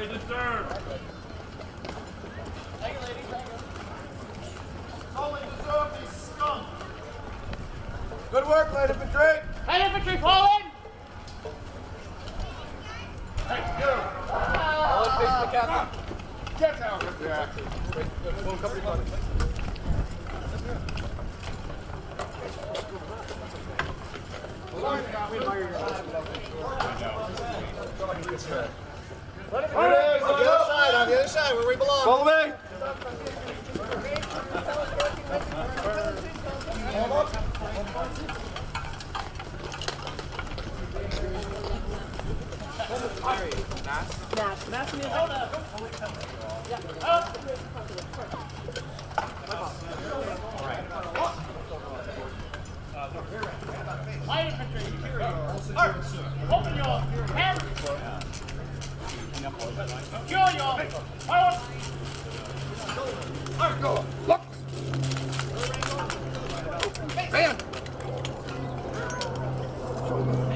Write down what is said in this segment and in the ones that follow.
They deserve. Thank you, ladies. Thank you. Totally deserve these skunk. Good work, Light Infantry. Light Infantry, fall in. Thank you. All in face the captain. Get down. Yeah. Company fund. On the other side, where we belong. Follow me. Mass music. Light Infantry. Open your hands. Secure your fire. Go. Look. Man.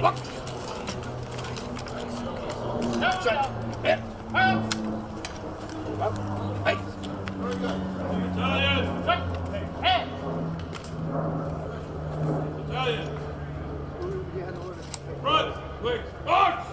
Look. Shut. Man. Hands. Hey. Battalion. Shut. Hands. Battalion. Front. Quick. March.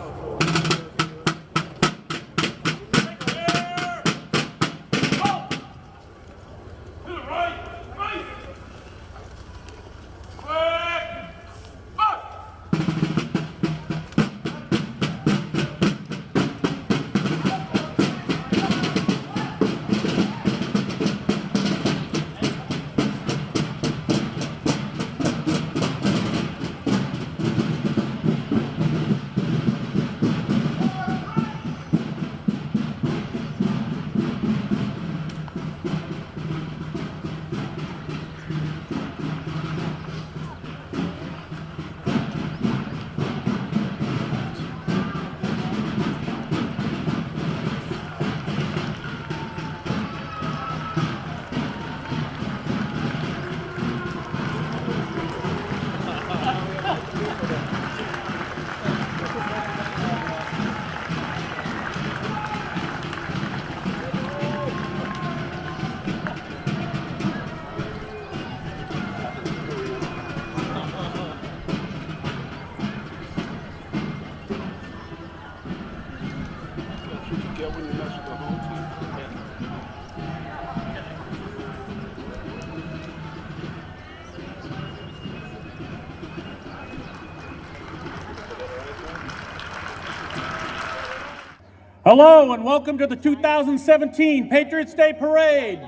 Hello and welcome to the 2017 Patriots Day Parade.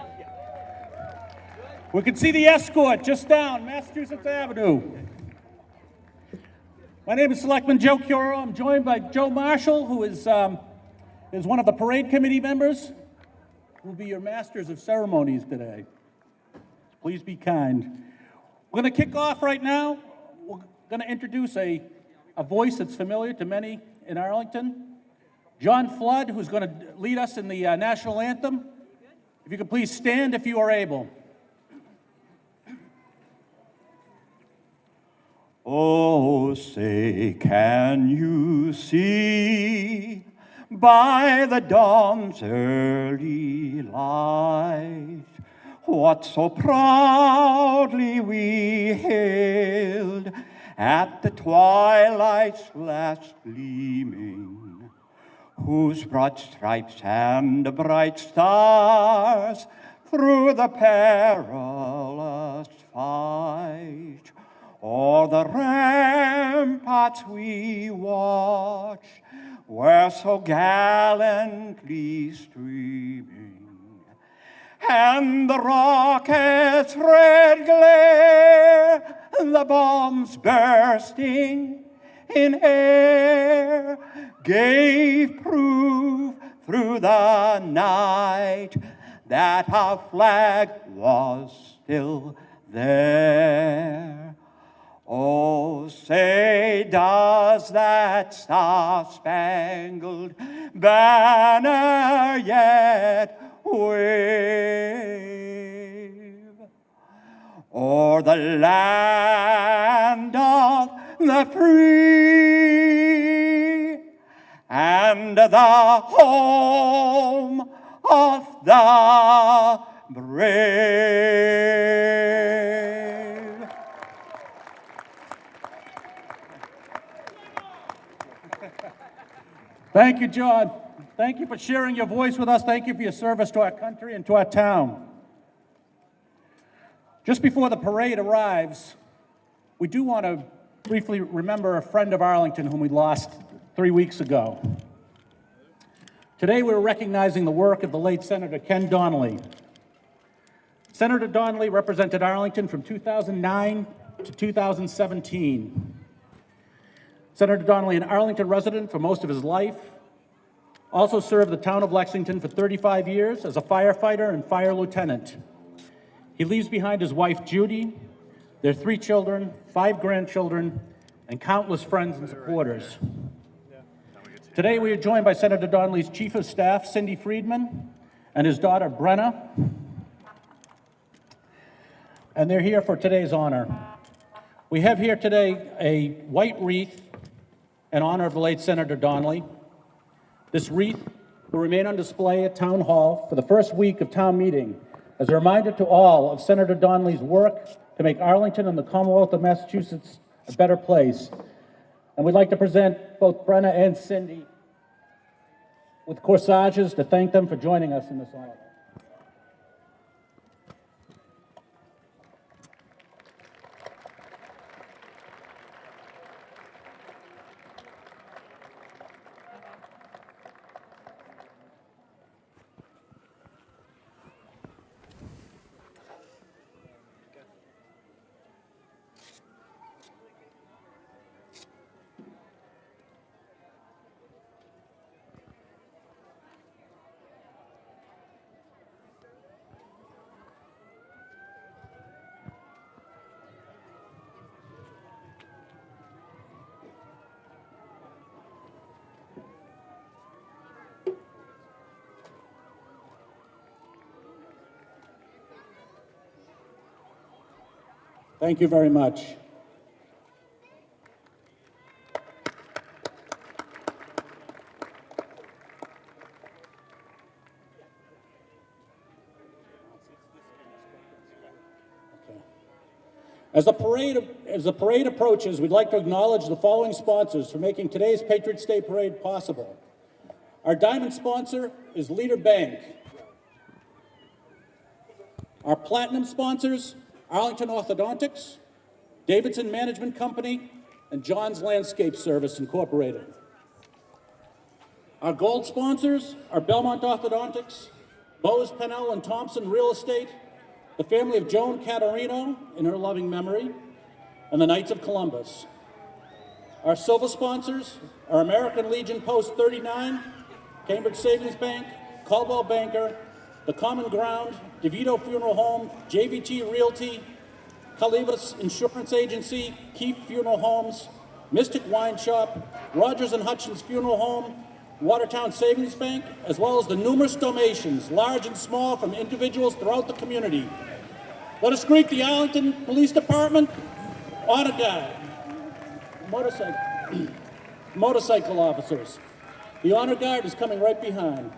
We can see the escort just down Massachusetts Avenue. My name is Selectman Joe Curo. I'm joined by Joe Marshall, who is one of the parade committee members, who will be your masters of ceremonies today. Please be kind. We're going to kick off right now. We're going to introduce a voice that's familiar to many in Arlington. John Flood, who's going to lead us in the national anthem. If you could please stand if you are able. Oh, say, can you see by the dawn's early light what so proudly we hailed at the twilight's last gleaming, whose broad stripes and bright stars through the perilous fight o'er the ramparts we watch were so gallantly streaming, and the rocket's red glare, the bombs bursting in air, gave proof through the night that our flag was still there. Oh, say, does that star-spangled banner yet wave o'er the land of the free and the home of the brave? Thank you, John. Thank you for sharing your voice with us. Thank you for your service to our country and to our town. Just before the parade arrives, we do want to briefly remember a friend of Arlington whom we lost 3 weeks ago. Today we're recognizing the work of the late Senator Ken Donnelly. Senator Donnelly represented Arlington from 2009 to 2017. Senator Donnelly, an Arlington resident for most of his life, also served the town of Lexington for 35 years as a firefighter and fire lieutenant. He leaves behind his wife, Judy, their 3 children, 5 grandchildren, and countless friends and supporters. Today, we are joined by Senator Donnelly's Chief of Staff, Cindy Friedman, and his daughter, Brenna. And they're here for today's honor. We have here today a white wreath in honor of the late Senator Donnelly. This wreath will remain on display at Town Hall for the first week of town meeting as a reminder to all of Senator Donnelly's work to make Arlington and the Commonwealth of Massachusetts a better place. And we'd like to present both Brenna and Cindy with corsages to thank them for joining us in this honor. Thank you very much. As the parade approaches, we'd like to acknowledge the following sponsors for making today's Patriots Day Parade possible. Our diamond sponsor is Leader Bank. Our platinum sponsors, Arlington Orthodontics, Davidson Management Company, and John's Landscape Service, Incorporated. Our gold sponsors are Belmont Orthodontics, Bose, Pennell, and Thompson Real Estate, the family of Joan Caterino in her loving memory, and the Knights of Columbus. Our silver sponsors are American Legion Post 39, Cambridge Savings Bank, Caldwell Banker, The Common Ground, DeVito Funeral Home, JVT Realty, Calivas Insurance Agency, Keefe Funeral Homes, Mystic Wine Shop, Rogers and Hutchins Funeral Home, Watertown Savings Bank, as well as the numerous donations, large and small, from individuals throughout the community. Let us greet the Arlington Police Department Honor Guard, motorcycle officers. The Honor Guard is coming right behind.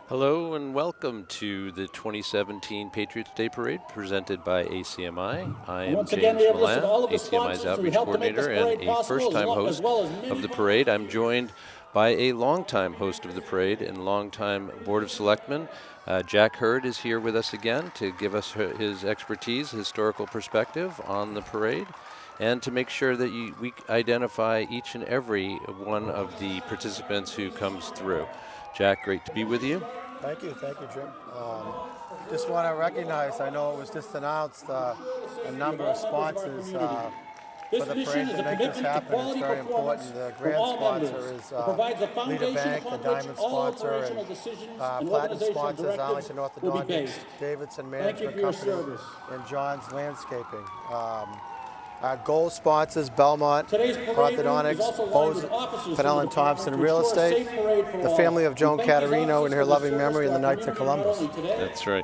Hello and welcome to the 2017 Patriots Day Parade presented by ACMI. I am James Milan, ACMI's Outreach Coordinator and a first-time host of the parade. I'm joined by a longtime host of the parade and longtime Board of Selectmen. Jack Hurd is here with us again to give us his expertise, historical perspective on the parade, and to make sure that we identify each and every one of the participants who comes through. Jack, great to be with you. Thank you, Jim. Just want to recognize, I know it was just announced, a number of sponsors for the parade to make this happen. It's very important. The grand sponsor is Leader Bank, the diamond sponsor, and platinum sponsors, Arlington Orthodontics, Davidson Management Company, and John's Landscaping. Our gold sponsors, Belmont, Orthodontics, Bose, Pennell and Thompson Real Estate, the family of Joan Caterino in her loving memory, and the Knights of Columbus. That's right.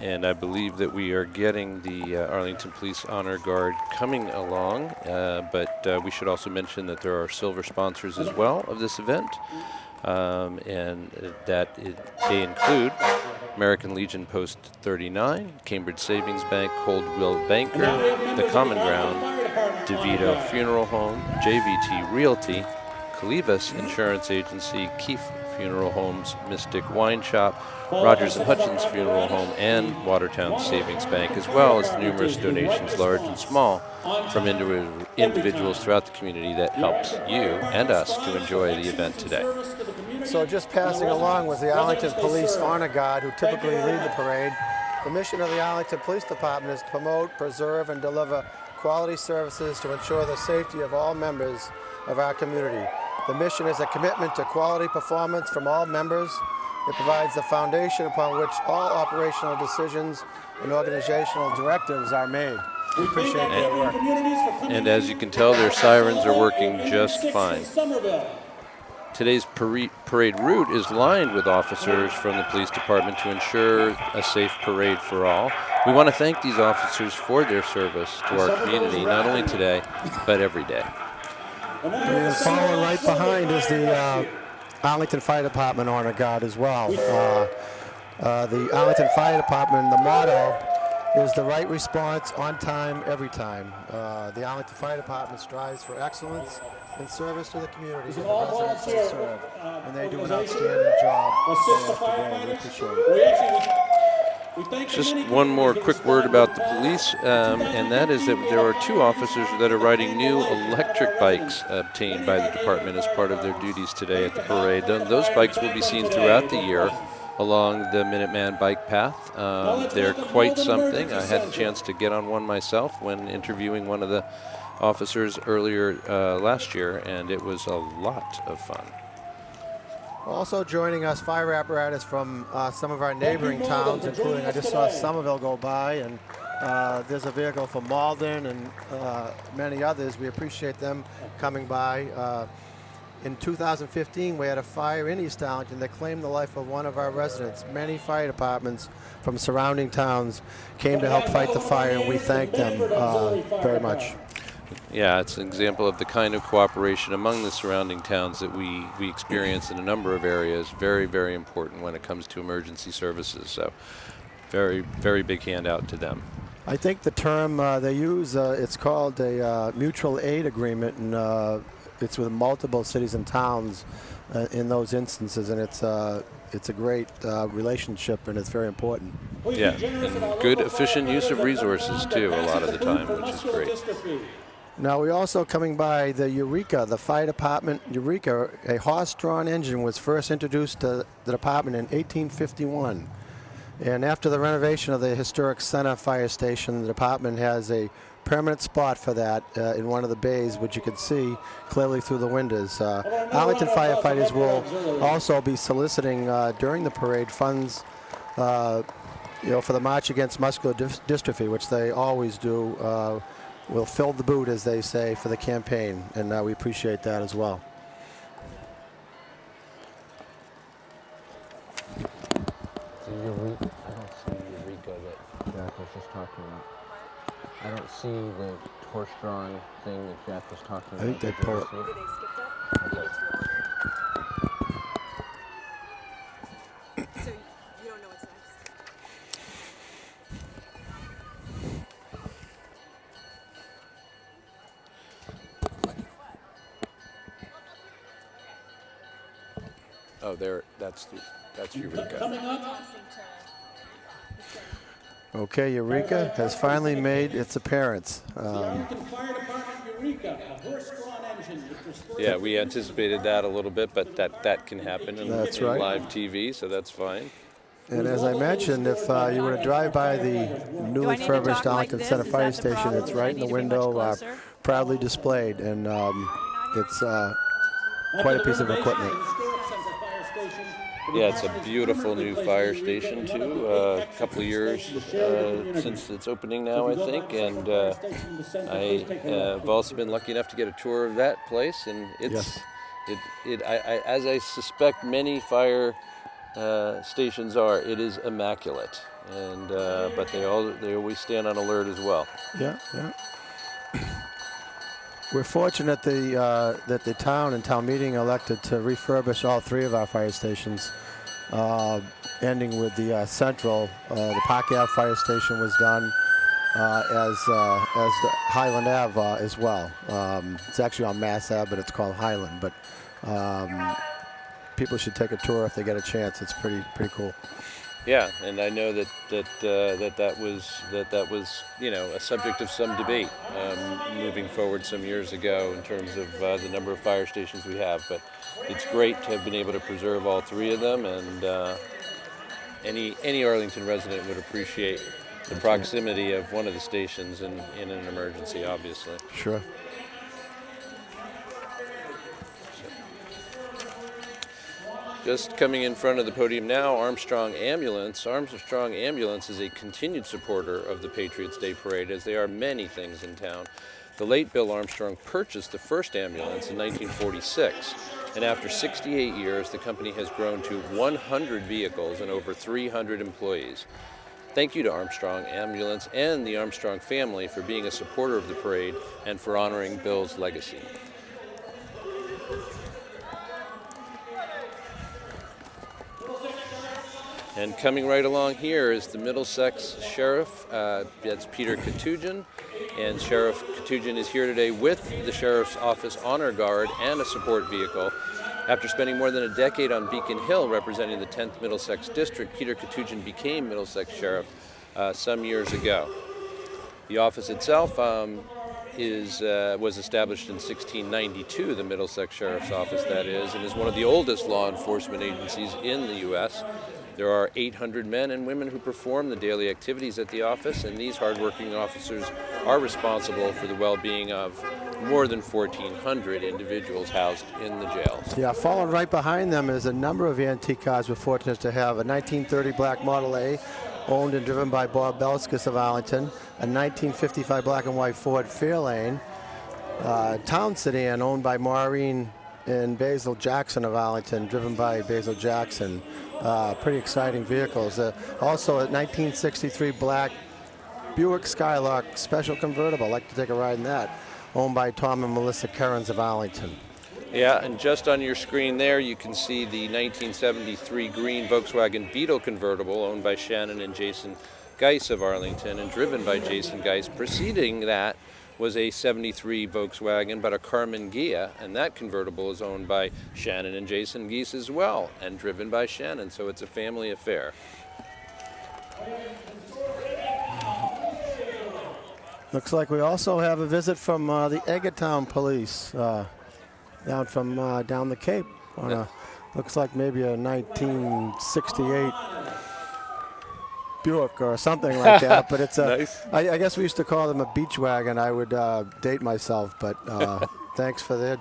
And I believe that we are getting the Arlington Police Honor Guard coming along, but we should also mention that there are silver sponsors as well of this event, and they include American Legion Post 39, Cambridge Savings Bank, Coldwell Banker, The Common Ground, DeVito Funeral Home, JVT Realty, Calivas Insurance Agency, Keefe Funeral Homes, Mystic Wine Shop, Rogers and Hutchins Funeral Home, and Watertown Savings Bank, as well as the numerous donations, large and small, from individuals throughout the community that helps you and us to enjoy the event today. So just passing along was the Arlington Police Honor Guard, who typically lead the parade. The mission of the Arlington Police Department is to promote, preserve, and deliver quality services to ensure the safety of all members of our community. The mission is a commitment to quality performance from all members. It provides the foundation upon which all operational decisions and organizational directives are made. We appreciate their work. And as you can tell, their sirens are working just fine. Today's parade route is lined with officers from the police department to ensure a safe parade for all. We want to thank these officers for their service to our community, not only today, but every day. And following right behind is the Arlington Fire Department Honor Guard as well. The Arlington Fire Department, the motto is the right response on time, every time. The Arlington Fire Department strives for excellence in service to the communities and the residents they serve, and they do an outstanding job day after day. We appreciate it. Just one more quick word about the police, and that is that there are two officers that are riding new electric bikes obtained by the department as part of their duties today at the parade. Those bikes will be seen throughout the year along the Minuteman bike path. They're quite something. I had a chance to get on one myself when interviewing one of the officers earlier last year, and it was a lot of fun. Also joining us, fire apparatus from some of our neighboring towns, including, I just saw Somerville go by, and there's a vehicle from Malden and many others. We appreciate them coming by. In 2015, we had a fire in East Arlington that claimed the life of one of our residents. Many fire departments from surrounding towns came to help fight the fire, and we thank them very much. Yeah, it's an example of the kind of cooperation among the surrounding towns that we experience in a number of areas. Very, very important when it comes to emergency services. So very, very big hand out to them. I think the term they use, it's called a mutual aid agreement, and it's with multiple cities and towns in those instances, and it's a great relationship, and it's very important. Yeah, and good, efficient use of resources, too, a lot of the time, which is great. Now, we're also coming by the Eureka, the fire department. Eureka, a horse-drawn engine, was first introduced to the department in 1851. And after the renovation of the historic Center Fire Station, the department has a permanent spot for that in one of the bays, which you can see clearly through the windows. Arlington firefighters will also be soliciting during the parade funds for the March Against Muscular Dystrophy, which they always do. We'll fill the boot, as they say, for the campaign, and we appreciate that as well. I don't see Eureka that Jack was just talking about. I don't see the horse-drawn thing that Jack was talking about. I think they pull it. Maybe they skipped it. Okay. So you don't know what's next. Oh, there, that's Eureka. Okay, Eureka has finally made its appearance. Yeah, we anticipated that a little bit, but that can happen in live TV, so that's fine. And as I mentioned, if you were to drive by the newly refurbished Arlington Center Fire Station, it's right in the window, proudly displayed, and it's quite a piece of equipment. Yeah, it's a beautiful new fire station, too. A couple of years since its opening now, I think. And I have also been lucky enough to get a tour of that place. And it's, as I suspect many fire stations are, it is immaculate. And but they always stand on alert as well. Yeah. We're fortunate that the town and town meeting elected to refurbish all three of our fire stations, ending with the central. The Park Ave Fire Station was done, as the Highland Ave as well. It's actually on Mass Ave, but it's called Highland. But people should take a tour if they get a chance. It's pretty cool. Yeah, and I know that was a subject of some debate moving forward some years ago in terms of the number of fire stations we have. But it's great to have been able to preserve all three of them, and any Arlington resident would appreciate the proximity of one of the stations in an emergency, obviously. Sure. Just coming in front of the podium now, Armstrong Ambulance. Armstrong Ambulance is a continued supporter of the Patriots Day Parade, as they are many things in town. The late Bill Armstrong purchased the first ambulance in 1946, and after 68 years, the company has grown to 100 vehicles and over 300 employees. Thank you to Armstrong Ambulance and the Armstrong family for being a supporter of the parade and for honoring Bill's legacy. And coming right along here is the Middlesex Sheriff. That's Peter Katugin. And Sheriff Katugin is here today with the Sheriff's Office Honor Guard and a support vehicle. After spending more than a decade on Beacon Hill representing the 10th Middlesex District, Peter Katugin became Middlesex Sheriff some years ago. The office itself was established in 1692, the Middlesex Sheriff's Office, that is, and is one of the oldest law enforcement agencies in the U.S. There are 800 men and women who perform the daily activities at the office, and these hardworking officers are responsible for the well-being of more than 1,400 individuals housed in the jails. Yeah, following right behind them is a number of antique cars we're fortunate to have. A 1930 black Model A, owned and driven by Bob Belskis of Arlington. A 1955 black and white Ford Fairlane. Town sedan owned by Maureen and Basil Jackson of Arlington, driven by Basil Jackson. Pretty exciting vehicles. Also a 1963 black Buick Skylark special convertible. I'd like to take a ride in that. Owned by Tom and Melissa Kerrins of Arlington. Yeah, and just on your screen there, you can see the 1973 green Volkswagen Beetle convertible owned by Shannon and Jason Geis of Arlington and driven by Jason Geis. Preceding that was a 73 Volkswagen, but a Karmann Ghia, and that convertible is owned by Shannon and Jason Geese as well, and driven by Shannon, so it's a family affair. Looks like we also have a visit from the Egertown Police down from down the Cape. Looks like maybe a 1968 Buick or something like that. But it's a. Nice. I guess we used to call them a beach wagon. I would date myself, but thanks for their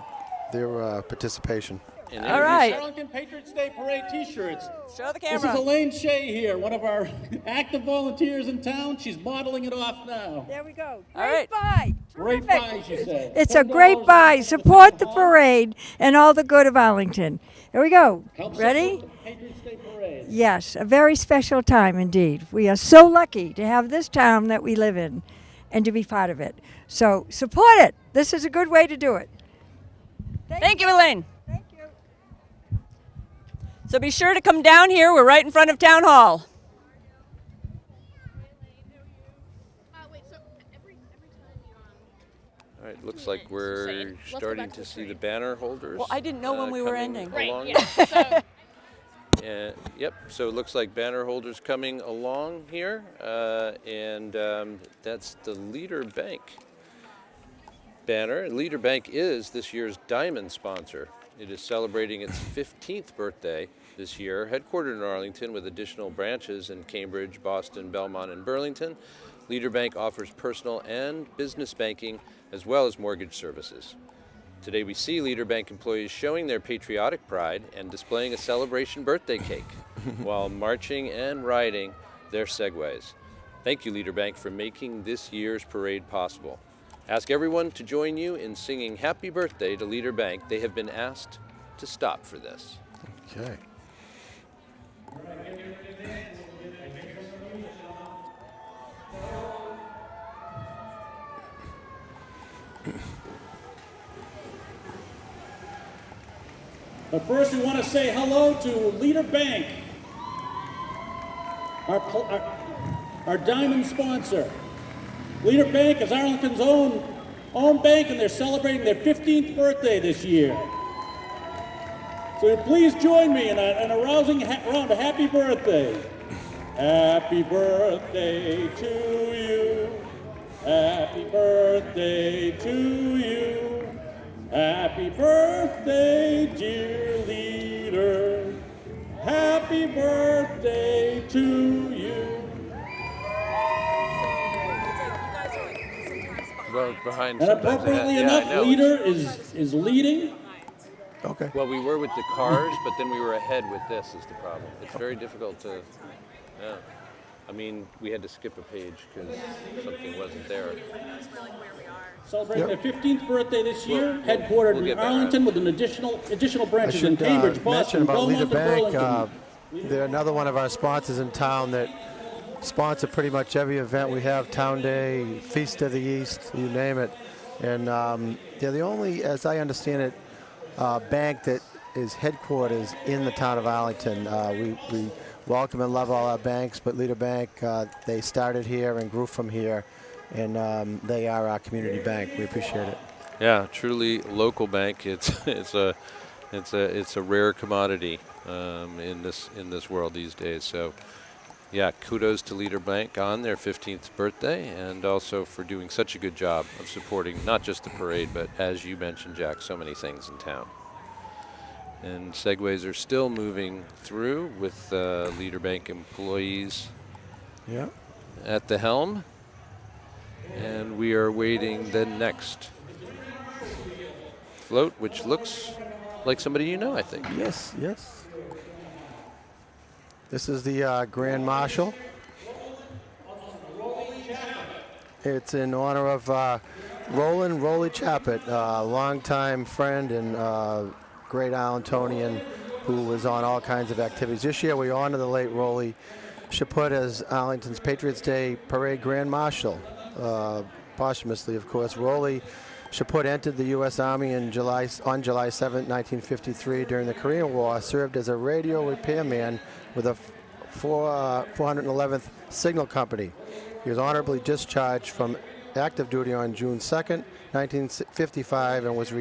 participation. All right. Arlington Patriots Day Parade T-shirts. Show the This camera. is Elaine Shea here, one of our active volunteers in town. She's modeling it off now. There we go. All right. Great buy. Great Terrific. buy, she said. It's a great buy. Support the parade and all the good of Arlington. Here we go. Help Ready? support the Patriots Day Parade. Yes, a very special time indeed. We are so lucky to have this town that we live in and to be part of it. So support it. This is a good way to do it. Thank you, Elaine. Thank you. So be sure to come down here. We're right in front of Town Hall. All right, looks like we're starting to see the banner holders. Well, I didn't know when we were coming ending. along. Yep, so it looks like banner holders coming along here, and that's the Leader Bank banner. Leader Bank is this year's diamond sponsor. It is celebrating its 15th birthday this year, headquartered in Arlington with additional branches in Cambridge, Boston, Belmont, and Burlington. Leader Bank offers personal and business banking as well as mortgage services. Today we see Leader Bank employees showing their patriotic pride and displaying a celebration birthday cake while marching and riding their Segways. Thank you, Leader Bank, for making this year's parade possible. Ask everyone to join you in singing Happy Birthday to Leader Bank. They have been asked to stop for this. Okay. But first, we want to say hello to Leader Bank, our diamond sponsor. Leader Bank is Arlington's own bank, and they're celebrating their 15th birthday this year. So please join me in a rousing round of happy birthday. Happy birthday to you. Happy birthday to you. Happy birthday, dear Leader. Happy birthday to you. Well, behind And sometimes they appropriately have- enough, I know. Leader is leading. Okay. Well, we were with the cars, but then we were ahead with this is the problem. It's very difficult to, yeah. I mean, we had to skip a page because something wasn't there. Celebrating their 15th birthday this year, headquartered we'll in get back Arlington with an additional I branches in should Cambridge, mention Boston, about Leader Belmont, and Bank. Burlington. They're another one of our sponsors in town that sponsor pretty much every event we have, Town Day, Feast of the East, you name it. And they're the only, as I understand it, bank that is headquarters in the town of Arlington. We welcome and love all our banks, but Leader Bank, they started here and grew from here, and they are our community bank. We appreciate it. Yeah, truly local bank. It's a rare commodity in this world these days. So, yeah, kudos to Leader Bank on their 15th birthday, and also for doing such a good job of supporting not just the parade, but as you mentioned, Jack, so many things in town. And Segways are still moving through with Leader Bank employees at the helm. And we are waiting the next float, which looks like somebody you know, I think. Yes, yes. This is the Grand Marshal. It's in honor of Roland Roley Chappett, a longtime friend and great Arlingtonian who was on all kinds of activities. This year we honor the late Roley Chappett as Arlington's Patriots Day Parade Grand Marshal. Posthumously, of course. Roley Chappett entered the U.S. Army on July 7, 1953 during the Korean War, served as a radio repairman with the 411th Signal Company. He was honorably discharged from active duty on June 2nd, 1955, and was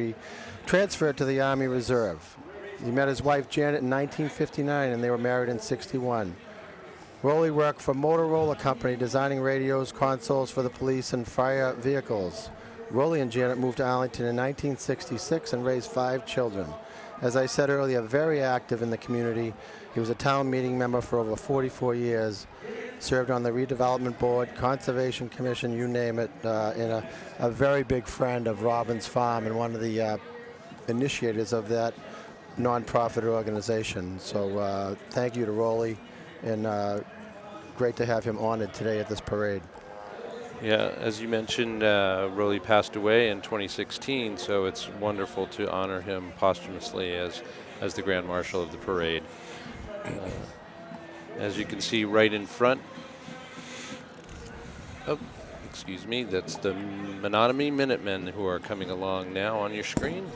transferred to the Army Reserve. He met his wife Janet in 1959, and they were married in '61. Rowley worked for Motorola Company, designing radios, consoles for the police and fire vehicles. Rowley and Janet moved to Arlington in 1966 and raised 5 children. As I said earlier, very active in the community. He was a town meeting member for over 44 years, served on the redevelopment board, conservation commission, you name it, and a very big friend of Robbins Farm and one of the initiators of that nonprofit organization. So thank you to Rowley, and great to have him honored today at this parade. Yeah, as you mentioned, Rowley passed away in 2016, so it's wonderful to honor him posthumously as the Grand Marshal of the parade. As you can see right in front, excuse me, that's the Menominee Minutemen who are coming along now on your screen.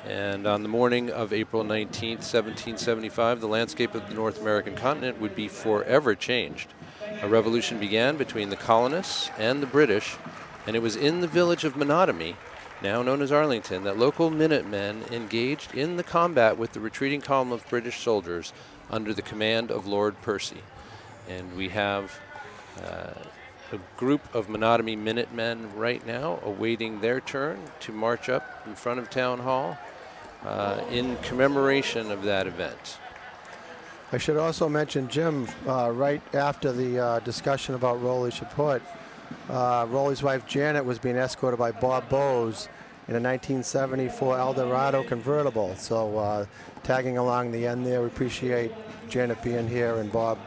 And on the morning of April 19th, 1775, the landscape of the North American continent would be forever changed. A revolution began between the colonists and the British, and it was in the village of Menominee, now known as Arlington, that local Minutemen engaged in the combat with the retreating column of British soldiers under the command of Lord Percy. And we have a group of Menominee Minutemen right now awaiting their turn to march up in front of Town Hall in commemoration of that event. I should also mention, Jim, right after the discussion about Rowley's support, Rowley's wife Janet was being escorted by Bob Bowes in a 1974 Eldorado convertible. So tagging along the end there, we appreciate Janet being here and Bob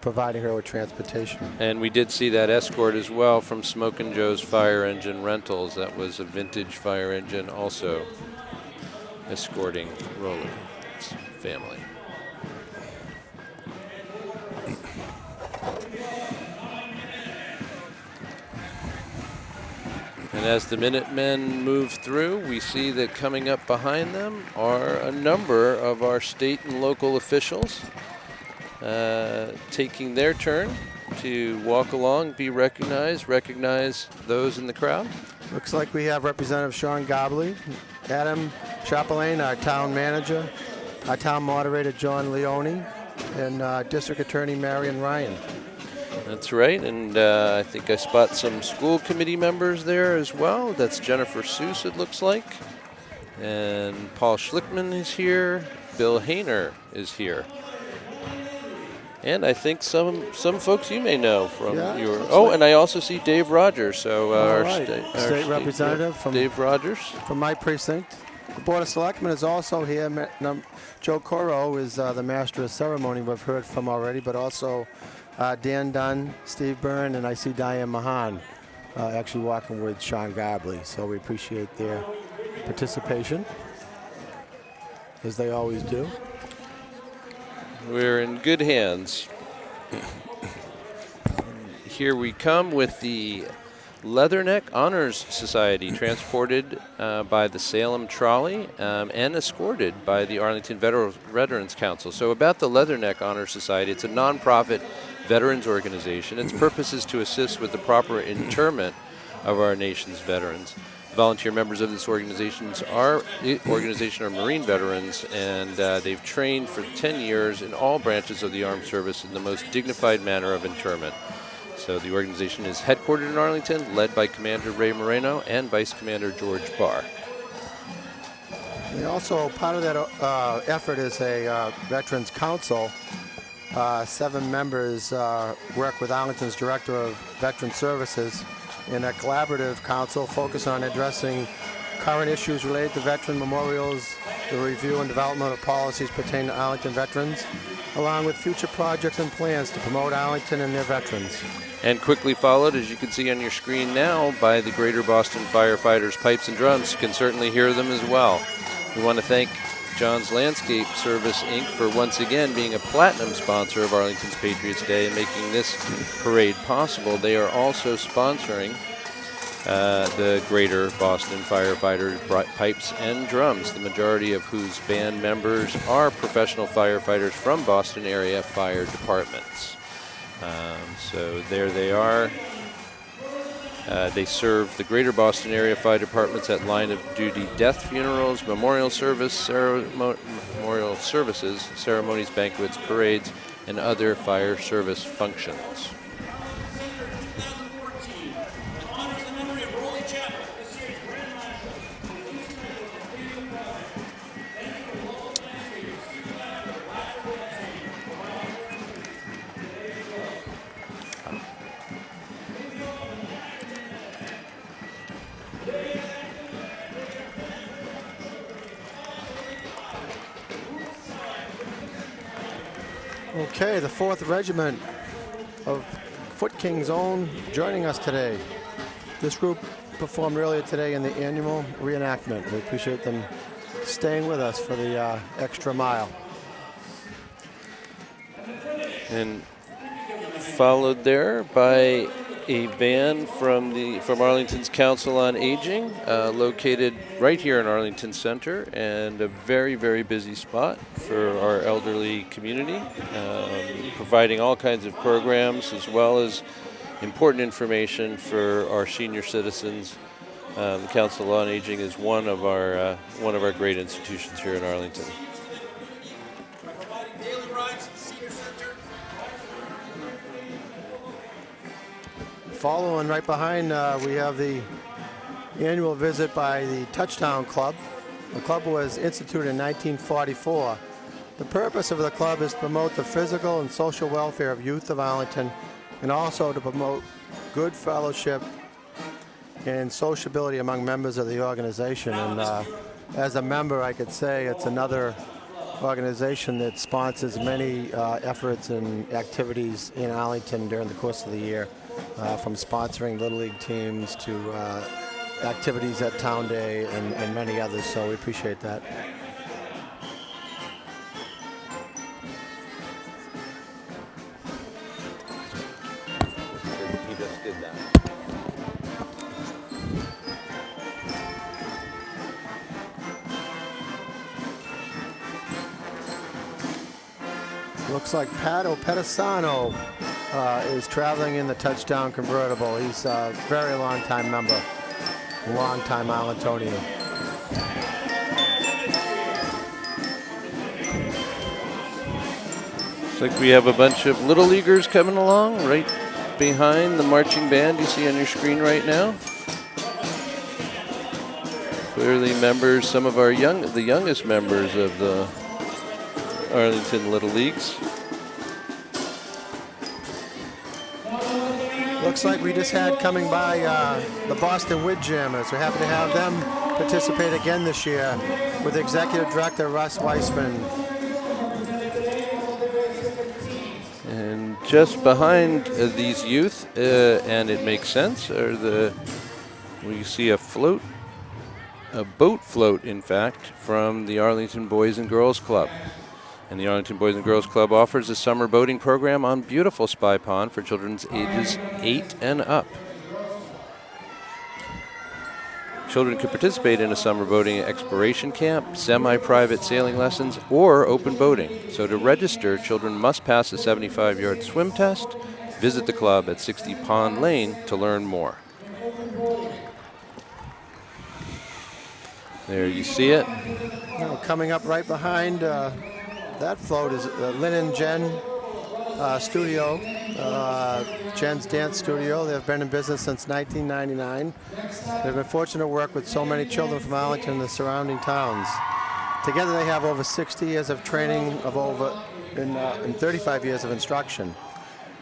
providing her with transportation. And we did see that escort as well from Smokin' Joe's Fire Engine Rentals. That was a vintage fire engine also escorting Rowley's family. And as the Minutemen move through, we see that coming up behind them are a number of our state and local officials taking their turn to walk along, be recognized, recognize those in the crowd. Looks like we have Representative Sean Gobley, Adam Chapelain, our town manager, our town moderator John Leone, and District Attorney Marion Ryan. That's right, and I think I spot some school committee members there as well. That's Jennifer Seuss, it looks like. And Paul Schlickman is here. Bill Hayner is here. And I think some folks you may know from your... Oh, and I also see Dave Rogers, so our state representative from Dave Rogers. From my precinct. The Board of Selectmen is also here. Joe Coro is the master of ceremony we've heard from already, but also Dan Dunn, Steve Byrne, and I see Diane Mahan actually walking with Sean Gobley. So we appreciate their participation, as they always do. We're in good hands. Here we come with the Leatherneck Honors Society, transported by the Salem Trolley and escorted by the Arlington Veterans Council. So about the Leatherneck Honors Society, it's a nonprofit veterans organization. Its purpose is to assist with the proper interment of our nation's veterans. Volunteer members of this organization are Marine veterans, and they've trained for 10 years in all branches of the armed service in the most dignified manner of interment. So the organization is headquartered in Arlington, led by Commander Ray Moreno and Vice Commander George Barr. We also, part of that effort is a Veterans Council. 7 members work with Arlington's Director of Veteran Services in a collaborative council focused on addressing current issues related to veteran memorials, the review and development of policies pertaining to Arlington veterans, along with future projects and plans to promote Arlington and their veterans. And quickly followed, as you can see on your screen now, by the Greater Boston Firefighters Pipes and Drums. You can certainly hear them as well. We want to thank John's Landscape Service, Inc. for once again being a platinum sponsor of Arlington's Patriots Day and making this parade possible. They are also sponsoring the Greater Boston Firefighters Pipes and Drums, the majority of whose band members are professional firefighters from Boston area fire departments. So there they are, They serve the greater Boston area fire departments at line of duty death funerals, memorial services, ceremonies, banquets, parades, and other fire service functions. Okay, the 4th Regiment of Foot King's Own joining us today. This group performed earlier today in the annual reenactment. We appreciate them staying with us for the extra mile. And followed there by a van from Arlington's Council on Aging, located right here in Arlington Center, and a very, very busy spot for our elderly community, providing all kinds of programs as well as important information for our senior citizens. The Council on Aging is one of our great institutions here in Arlington. Following right behind, we have the annual visit by the Touchdown Club. The club was instituted in 1944. The purpose of the club is to promote the physical and social welfare of youth of Arlington, and also to promote good fellowship and sociability among members of the organization. And as a member, I could say it's another organization that sponsors many efforts and activities in Arlington during the course of the year, from sponsoring Little League teams to activities at Town Day and many others, so we appreciate that. He just did that. Looks like Pato Pedisano is traveling in the Touchdown convertible. He's a very long-time member, long-time Arlingtonian. Looks like we have a bunch of Little Leaguers coming along right behind the marching band you see on your screen right now. Clearly members, some of the youngest members of the Arlington Little Leagues. Looks like we just had coming by the Boston Wood Jammers. We're happy to have them participate again this year with Executive Director Russ Weissman. And just behind these youth, and it makes sense, we see a float, a boat float, in fact, from the Arlington Boys and Girls Club. And the Arlington Boys and Girls Club offers a summer boating program on beautiful Spy Pond for children's ages 8 and up. Children can participate in a summer boating exploration camp, semi-private sailing lessons, or open boating. So to register, children must pass a 75-yard swim test. Visit the club at 60 Pond Lane to learn more. There you see it. Now, coming up right behind that float is Lynn and Jen studio, Jen's dance studio. They've been in business since 1999. They've been fortunate to work with so many children from Arlington and the surrounding towns. Together they have over 60 years of training and 35 years of instruction.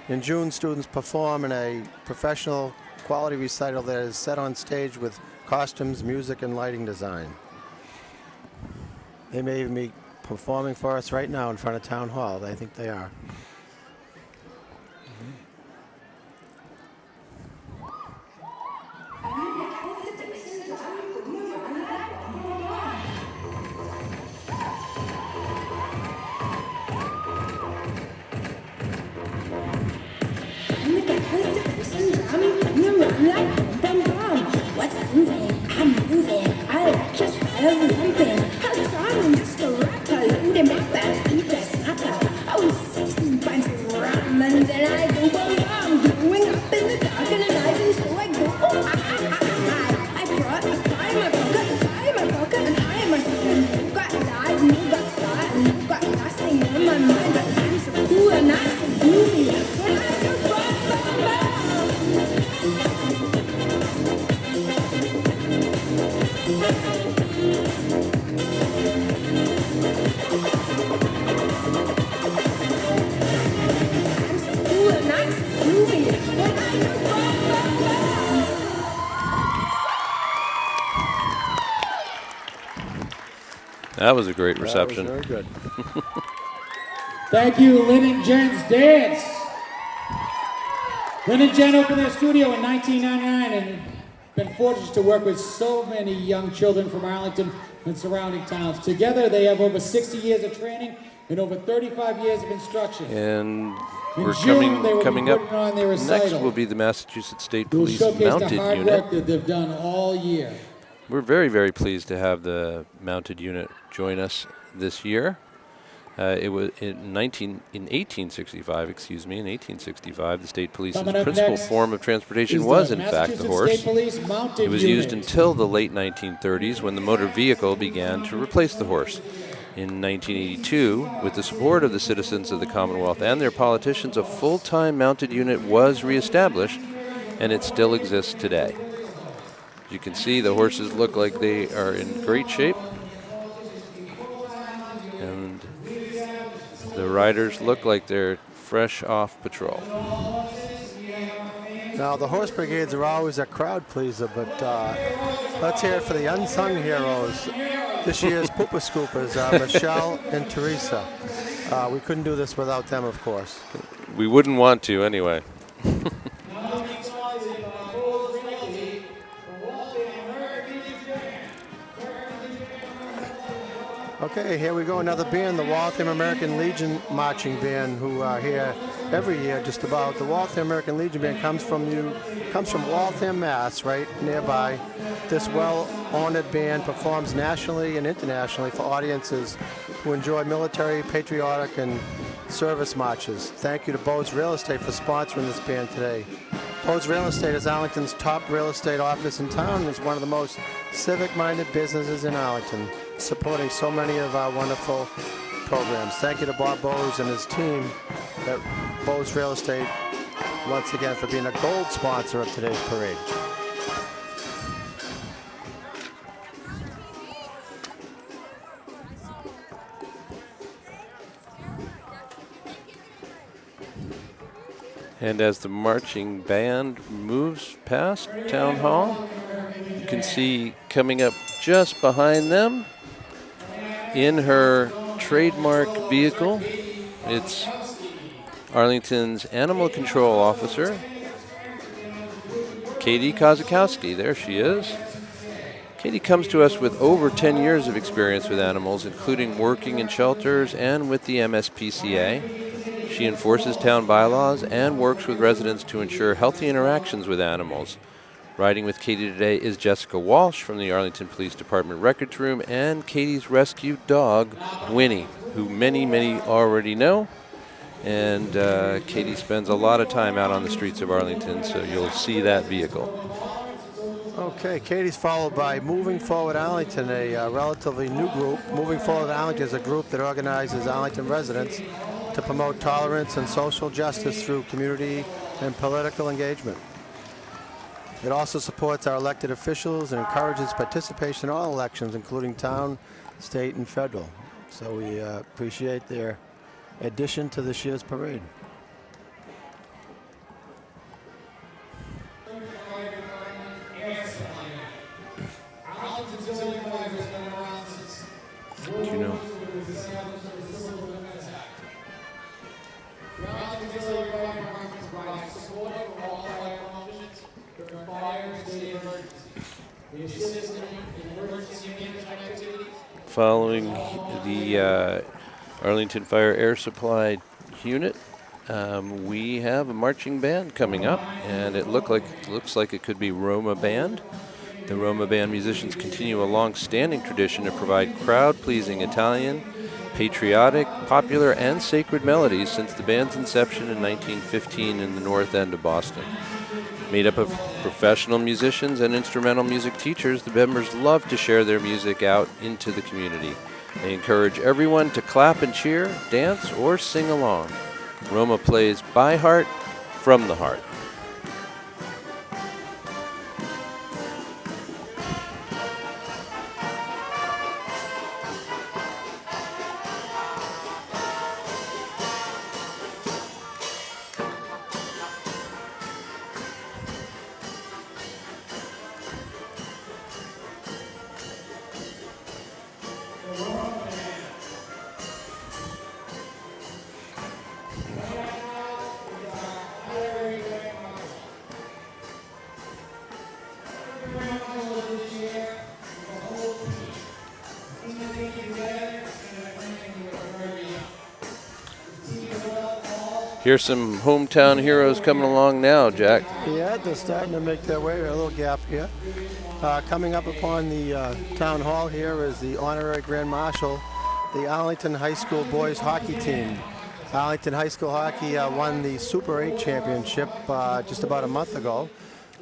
In June, students perform in a professional quality recital that is set on stage with costumes, music, and lighting design. They may even be performing for us right now in front of Town Hall. I think they are. What's moving? I'm moving. I just love lumping. I was on just a rapper, loading back that beat that's not I was 16 by That was a great reception. That was very good. Thank you, Lynn and Jen's dance. Lynn and Jen opened their studio in 1999 and been fortunate to work with so many young children from Arlington and surrounding towns. Together, they have over 60 years of training and over 35 years of instruction. And In we're June, they will be coming up putting on their next recital. will be the Massachusetts State We'll Police showcase Mounted the hard Unit. work that they've done all year. We're very, very pleased to have the Mounted Unit join us this year. It was in 1865, the State Police's Coming up principal next form of transportation is was, the in fact, the Massachusetts horse. State Police Mounted It was Unit. used until the late 1930s when the motor vehicle began to replace the horse. In 1982, with the support of the citizens of the Commonwealth and their politicians, a full-time mounted unit was reestablished, and it still exists today. As you can see, the horses look like they are in great shape, and the riders look like they're fresh off patrol. Now, the horse brigades are always a crowd pleaser, but let's hear it for the unsung heroes. This year's Poopa Scoopers, Michelle and Teresa. We couldn't do this without them, of course. We wouldn't want to, anyway. Okay, here we go, another band, the Waltham American Legion Marching Band, who are here every year just about. The Waltham American Legion Band comes from Waltham, Mass, right nearby. This well-honored band performs nationally and internationally for audiences who enjoy military, patriotic, and service marches. Thank you to Bose Real Estate for sponsoring this band today. Bose Real Estate is Arlington's top real estate office in town and is one of the most civic-minded businesses in Arlington, supporting so many of our wonderful programs. Thank you to Bob Bose and his team at Bose Real Estate once again for being a gold sponsor of today's parade. And as the marching band moves past Town Hall, you can see coming up just behind them in her trademark vehicle, it's Arlington's Animal Control Officer, Katie Kozakowski. There she is. Katie comes to us with over 10 years of experience with animals, including working in shelters and with the MSPCA. She enforces town bylaws and works with residents to ensure healthy interactions with animals. Riding with Katie today is Jessica Walsh from the Arlington Police Department Records Room and Katie's rescued dog, Winnie, who many, many already know. And Katie spends a lot of time out on the streets of Arlington, so you'll see that vehicle. Okay, Katie's followed by Moving Forward Arlington, a relatively new group. Moving Forward Arlington is a group that organizes Arlington residents to promote tolerance and social justice through community and political engagement. It also supports our elected officials and encourages participation in all elections, including town, state, and federal. So we appreciate their addition to this year's parade. Do you know? Following the Arlington Fire Air Supply Unit, we have a marching band coming up, and it looks like it could be Roma Band. The Roma Band musicians continue a long-standing tradition to provide crowd-pleasing Italian, patriotic, popular, and sacred melodies since the band's inception in 1915 in the North End of Boston. Made up of professional musicians and instrumental music teachers, the members love to share their music out into the community. They encourage everyone to clap and cheer, dance, or sing along. Roma plays by heart, from the heart. Here's some hometown heroes coming along now, Jack. Yeah, they're starting to make their way. A little gap here. Coming up upon the town hall here is the honorary Grand Marshal, the Arlington High School boys hockey team. Arlington High School hockey won the Super 8 championship just about a month ago.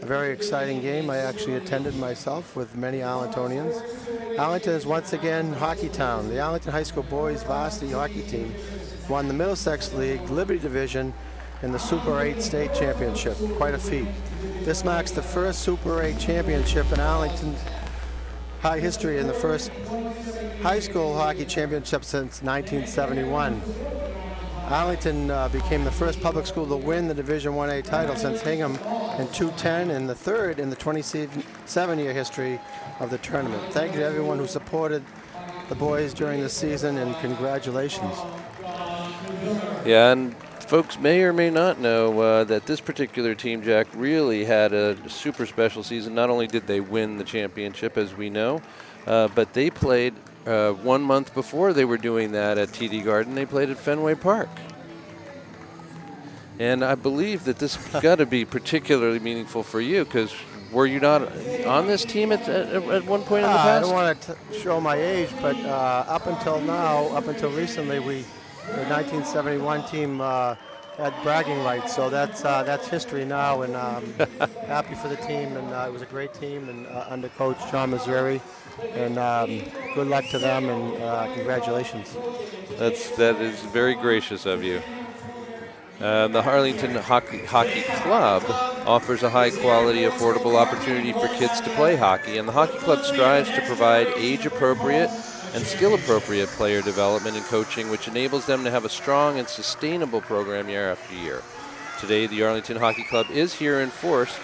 A very exciting game. I actually attended myself with many Arlingtonians. Arlington is once again hockey town. The Arlington High School boys varsity hockey team won the Middlesex League Liberty Division in the Super 8 state championship. Quite a feat. This marks the first Super 8 championship in Arlington's high history and the first high school hockey championship since 1971. Arlington became the first public school to win the Division 1A title since Hingham in 2010 and the third in the 27-year history of the tournament. Thank you to everyone who supported the boys during the season, and congratulations. Yeah, and folks may or may not know that this particular team, Jack, really had a super special season. Not only did they win the championship, as we know, but they played 1 month before they were doing that at TD Garden. They played at Fenway Park. And I believe that this got to be particularly meaningful for you, because were you not on this team at one point in the past? I don't want to show my age, but up until now, up until recently, the 1971 team had bragging rights, so that's history now, and happy for the team, and it was a great team, and under Coach John Missouri, and good luck to them, and congratulations. That is very gracious of you. The Arlington Hockey Club offers a high-quality, affordable opportunity for kids to play hockey, and the Hockey Club strives to provide age-appropriate and skill-appropriate player development and coaching, which enables them to have a strong and sustainable program year after year. Today, the Arlington Hockey Club is here in force,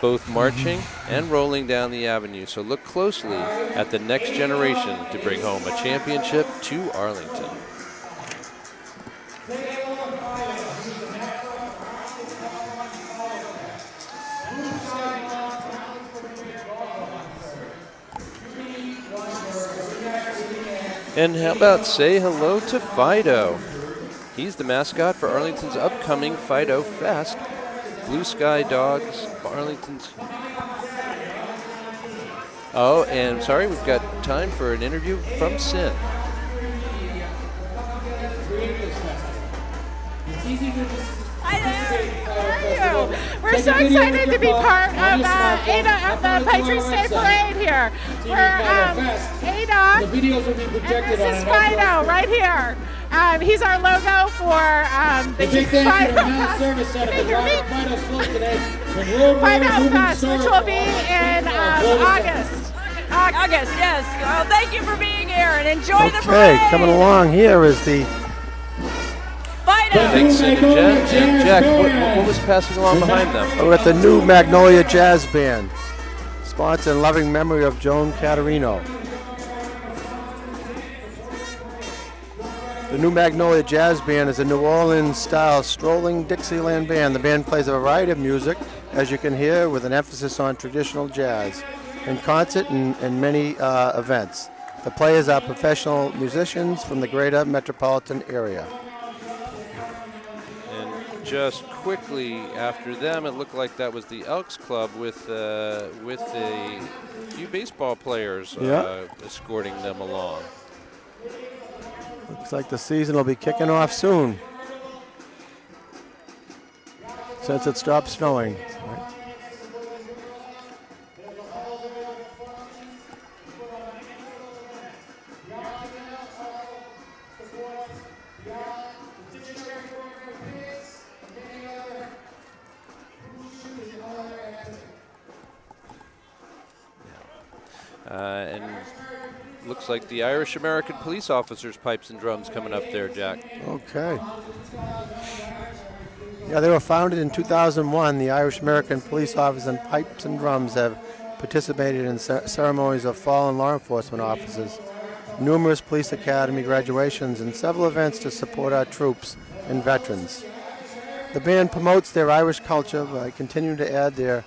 both marching and rolling down the avenue, so look closely at the next generation to bring home a championship to Arlington. And how about say hello to Fido? He's the mascot for Arlington's upcoming Fido Fest. Blue Sky Dogs, Arlington's. Oh, and sorry, we've got time for an interview from Sin. Hi there. How are you? We're so excited to be part of the Patriots Day Parade here. We're ADOC, and this is Fido right here. He's our logo for the Fido Fest, which will be in August. August, yes. Well, thank you for being here, and enjoy the parade. Okay, coming along here is the Thanks, Sid and Jack. What was passing along behind them? We're at the New Magnolia Jazz Band, sponsored in loving memory of Joan Caterino. The New Magnolia Jazz Band is a New Orleans-style strolling Dixieland band. The band plays a variety of music, as you can hear, with an emphasis on traditional jazz, in concert and many events. The players are professional musicians from the greater metropolitan area. Just quickly after them, it looked like that was the Elks Club with a few baseball players escorting them along. Looks like the season will be kicking off soon, since it stopped snowing. And looks like the Irish American police officers' pipes and drums coming up there, Jack. Okay. Yeah, they were founded in 2001. The Irish American police officers and pipes and drums have participated in ceremonies of fallen law enforcement officers, numerous police academy graduations, and several events to support our troops and veterans. The band promotes their Irish culture by continuing to add their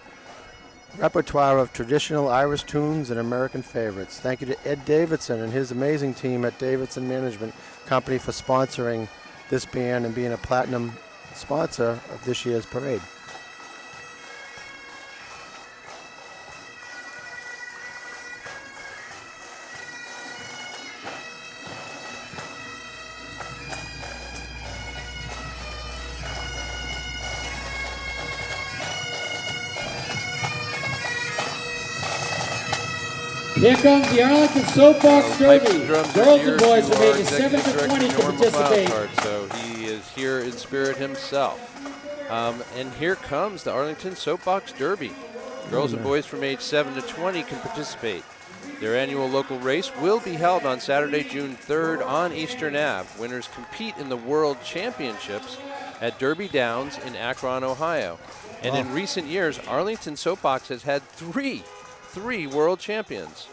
repertoire of traditional Irish tunes and American favorites. Thank you to Ed Davidson and his amazing team at Davidson Management Company for sponsoring this band and being a platinum sponsor of this year's parade. Here comes the Arlington Soapbox Derby. Drums Girls here and boys to from our ages 7 to executive 20 director, can Norma participate. Filehart. So he is here in spirit himself. And here comes the Arlington Soapbox Derby. Girls and boys from age 7 to 20 can participate. Their annual local race will be held on Saturday, June 3rd on Eastern Ave. Winners compete in the World Championships at Derby Downs in Akron, Ohio. And in recent years, Arlington Soapbox has had three world champions.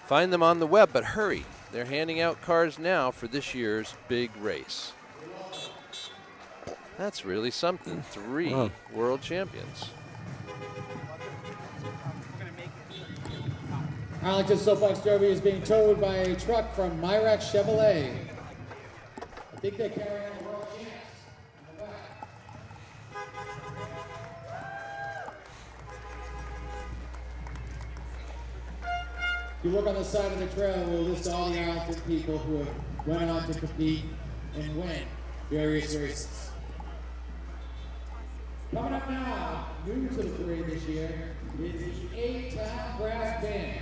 Find them on the web, but hurry. They're handing out cars now for this year's big race. That's really something. 3 world champions. Arlington Soapbox Derby is being towed by a truck from Myrack Chevrolet. I think they're carrying the world champs in the back. If you look on the side of the trail, we'll list all the Arlington people who have went on to compete and win various races. Coming up now, new to the parade this year, is the A-Town Brass Band.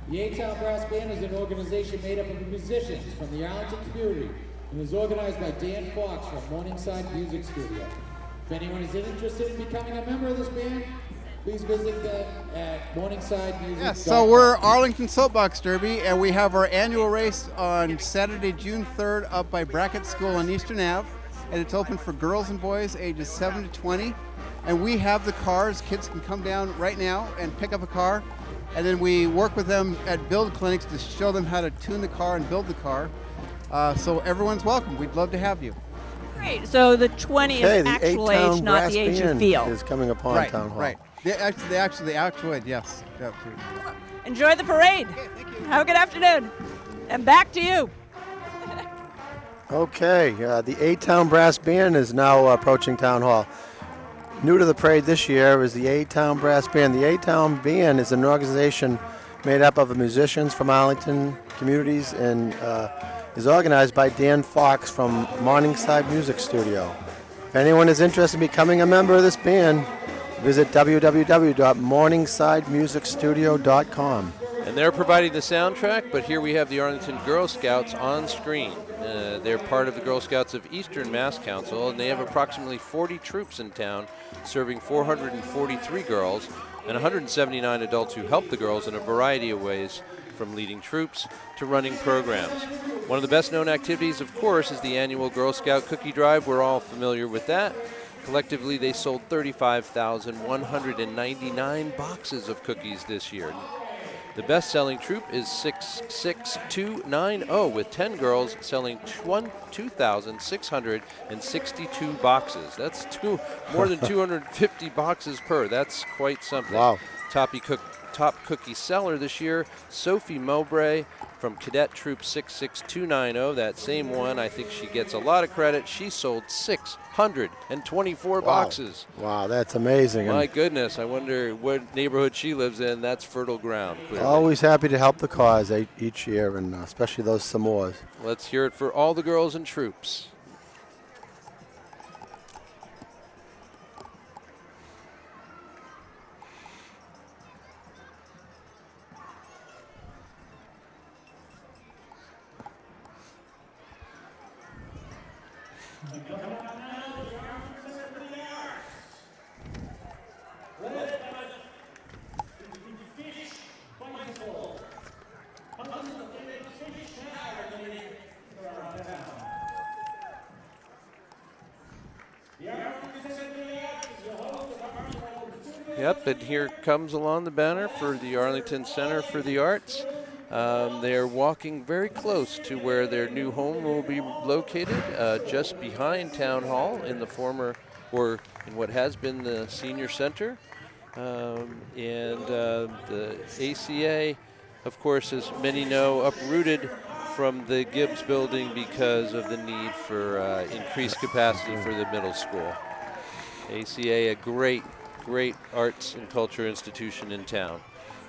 The A-Town Brass Band is an organization made up of musicians from the Arlington community and is organized by Dan Fox from Morningside Music Studio. If anyone is interested in becoming a member of this band, please visit them at Morningside Music. Yes, so we're Arlington Soapbox Derby, and we have our annual race on Saturday, June 3rd, up by Brackett School on Eastern Ave, and it's open for girls and boys ages 7 to 20. And we have the cars. Kids can come down right now and pick up a car, and then we work with them at build clinics to show them how to tune the car and build the car. So everyone's welcome. We'd love to have you. Great. So the 20 is the actual A-Town age, not Brass the age you Band feel. is coming upon Town Hall. Right. The actual age, yes. Enjoy the parade. Okay, thank you. Have a good afternoon. And back to you. Okay, the A-Town Brass Band is now approaching Town Hall. New to the parade this year is the A-Town Brass Band. The A-Town Band is an organization made up of musicians from Arlington communities and is organized by Dan Fox from Morningside Music Studio. If anyone is interested in becoming a member of this band, visit www.morningsidemusicstudio.com. And they're providing the soundtrack, but here we have the Arlington Girl Scouts on screen. They're part of the Girl Scouts of Eastern Mass Council, and they have approximately 40 troops in town, serving 443 girls and 179 adults who help the girls in a variety of ways, from leading troops to running programs. One of the best-known activities, of course, is the annual Girl Scout Cookie Drive. We're all familiar with that. Collectively, they sold 35,199 boxes of cookies this year. The best-selling troop is 66290, with 10 girls selling 2,662 boxes. That's more than 250 boxes per. That's quite something. Wow. Top cookie seller this year, Sophie Mowbray from Cadet Troop 66290. That same one, I think she gets a lot of credit. She sold 624 boxes. Wow, that's amazing. My goodness, I wonder what neighborhood she lives in. That's fertile ground, clearly. Always happy to help the cause each year, and especially those Samoas. Let's hear it for all the girls and troops. Yep, and here comes along the banner for the Arlington Center for the Arts. They are walking very close to where their new home will be located, just behind Town Hall in the former, or in what has been the senior center. The ACA, of course, as many know, uprooted from the Gibbs building because of the need for increased capacity for the middle school. ACA, a great arts and culture institution in town.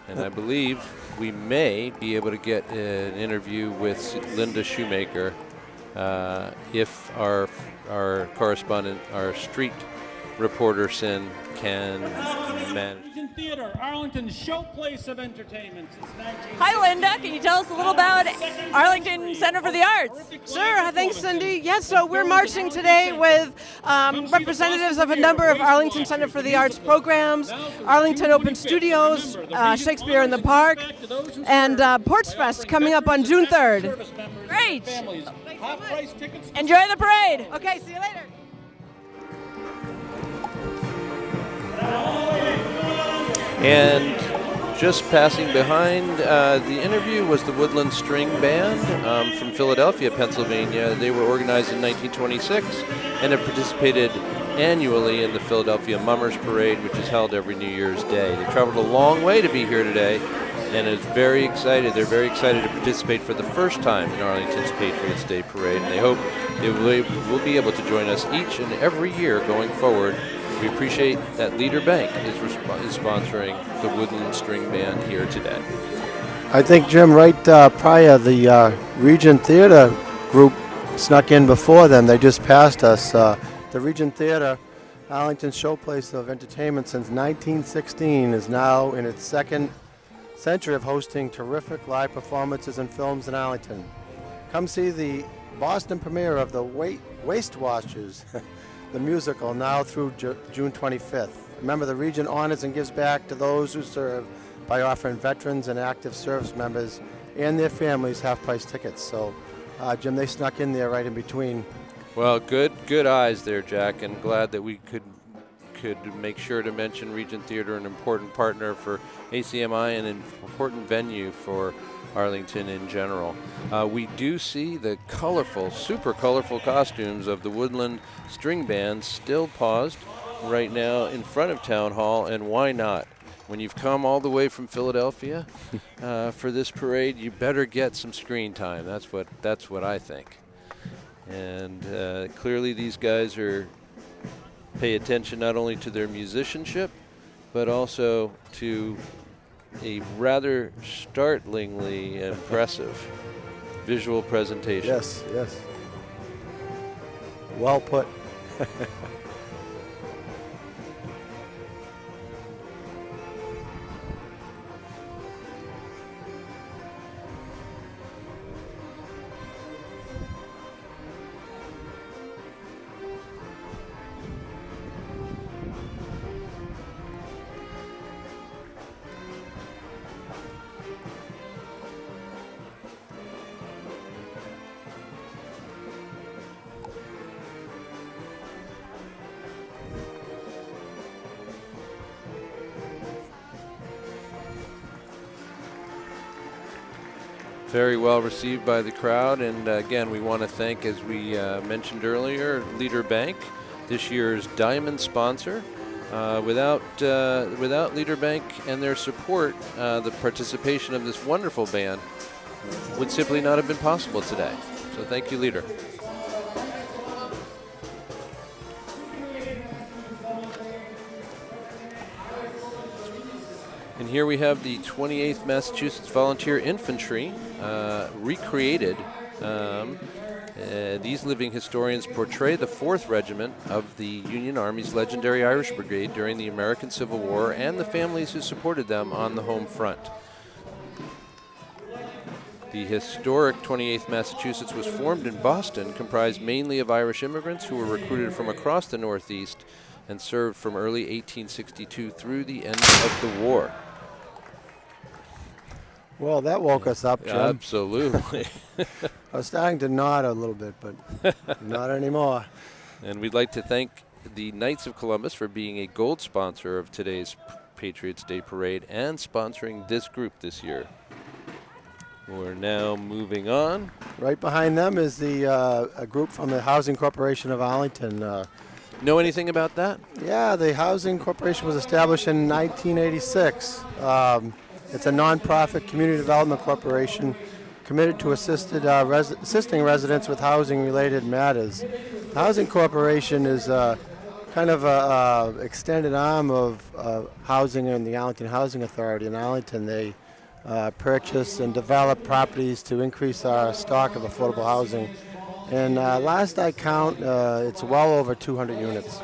And I believe we may be able to get an interview with Linda Shoemaker if our correspondent, our street reporter, Sin, can manage. Arlington Theater, Arlington's showplace of entertainment since 19... Hi, Linda. Can you tell us a little about Arlington Center for the Arts? Sure. Thanks, Cindy. Yes, so we're marching today with representatives of a number of Arlington Center for the Arts programs, Arlington Open Studios, Shakespeare in the Park, and Ports Fest coming up on June 3rd. Great. Enjoy the parade. Okay, see you later. And just passing behind the interview was the Woodland String Band from Philadelphia, Pennsylvania. They were organized in 1926 and have participated annually in the Philadelphia Mummers Parade, which is held every New Year's Day. They traveled a long way to be here today and is very excited. They're very excited to participate for the first time in Arlington's Patriots Day Parade, and they hope they will be able to join us each and every year going forward. We appreciate that Leader Bank is sponsoring the Woodland String Band here today. I think, Jim, right prior, the Regent Theater group snuck in before them. They just passed us. The Regent Theater, Arlington's showplace of entertainment since 1916, is now in its second century of hosting terrific live performances and films in Arlington. Come see the Boston premiere of the Waste Watchers, the musical, now through June 25th. Remember, the Regent honors and gives back to those who serve by offering veterans and active service members and their families half-price tickets. So, Jim, they snuck in there right in between. Well, good eyes there, Jack, and glad that we could make sure to mention Regent Theater, an important partner for ACMI and an important venue for Arlington in general. We do see the colorful, super colorful costumes of the Woodland String Band still paused right now in front of Town Hall, and why not? When you've come all the way from Philadelphia for this parade, you better get some screen time. That's what I think. And clearly these guys pay attention not only to their musicianship, but also to a rather startlingly impressive visual presentation. Yes. Well put. Very well received by the crowd, and again, we want to thank, as we mentioned earlier, Leader Bank, this year's diamond sponsor. Without Leader Bank and their support, the participation of this wonderful band would simply not have been possible today. So thank you, Leader. And here we have the 28th Massachusetts Volunteer Infantry recreated. These living historians portray the 4th Regiment of the Union Army's legendary Irish Brigade during the American Civil War and the families who supported them on the home front. The historic 28th Massachusetts was formed in Boston, comprised mainly of Irish immigrants who were recruited from across the Northeast and served from early 1862 through the end of the war. Well, that woke us up, Jim. Absolutely. I was starting to nod a little bit, but not anymore. And we'd like to thank the Knights of Columbus for being a gold sponsor of today's Patriots Day Parade and sponsoring this group this year. We're now moving on. Right behind them is a group from the Housing Corporation of Arlington. Know anything about that? Yeah, the Housing Corporation was established in 1986. It's a nonprofit community development corporation committed to assisting residents with housing-related matters. The Housing Corporation is kind of a extended arm of housing in the Arlington Housing Authority in Arlington. They purchase and develop properties to increase our stock of affordable housing. And last I count, it's well over 200 units.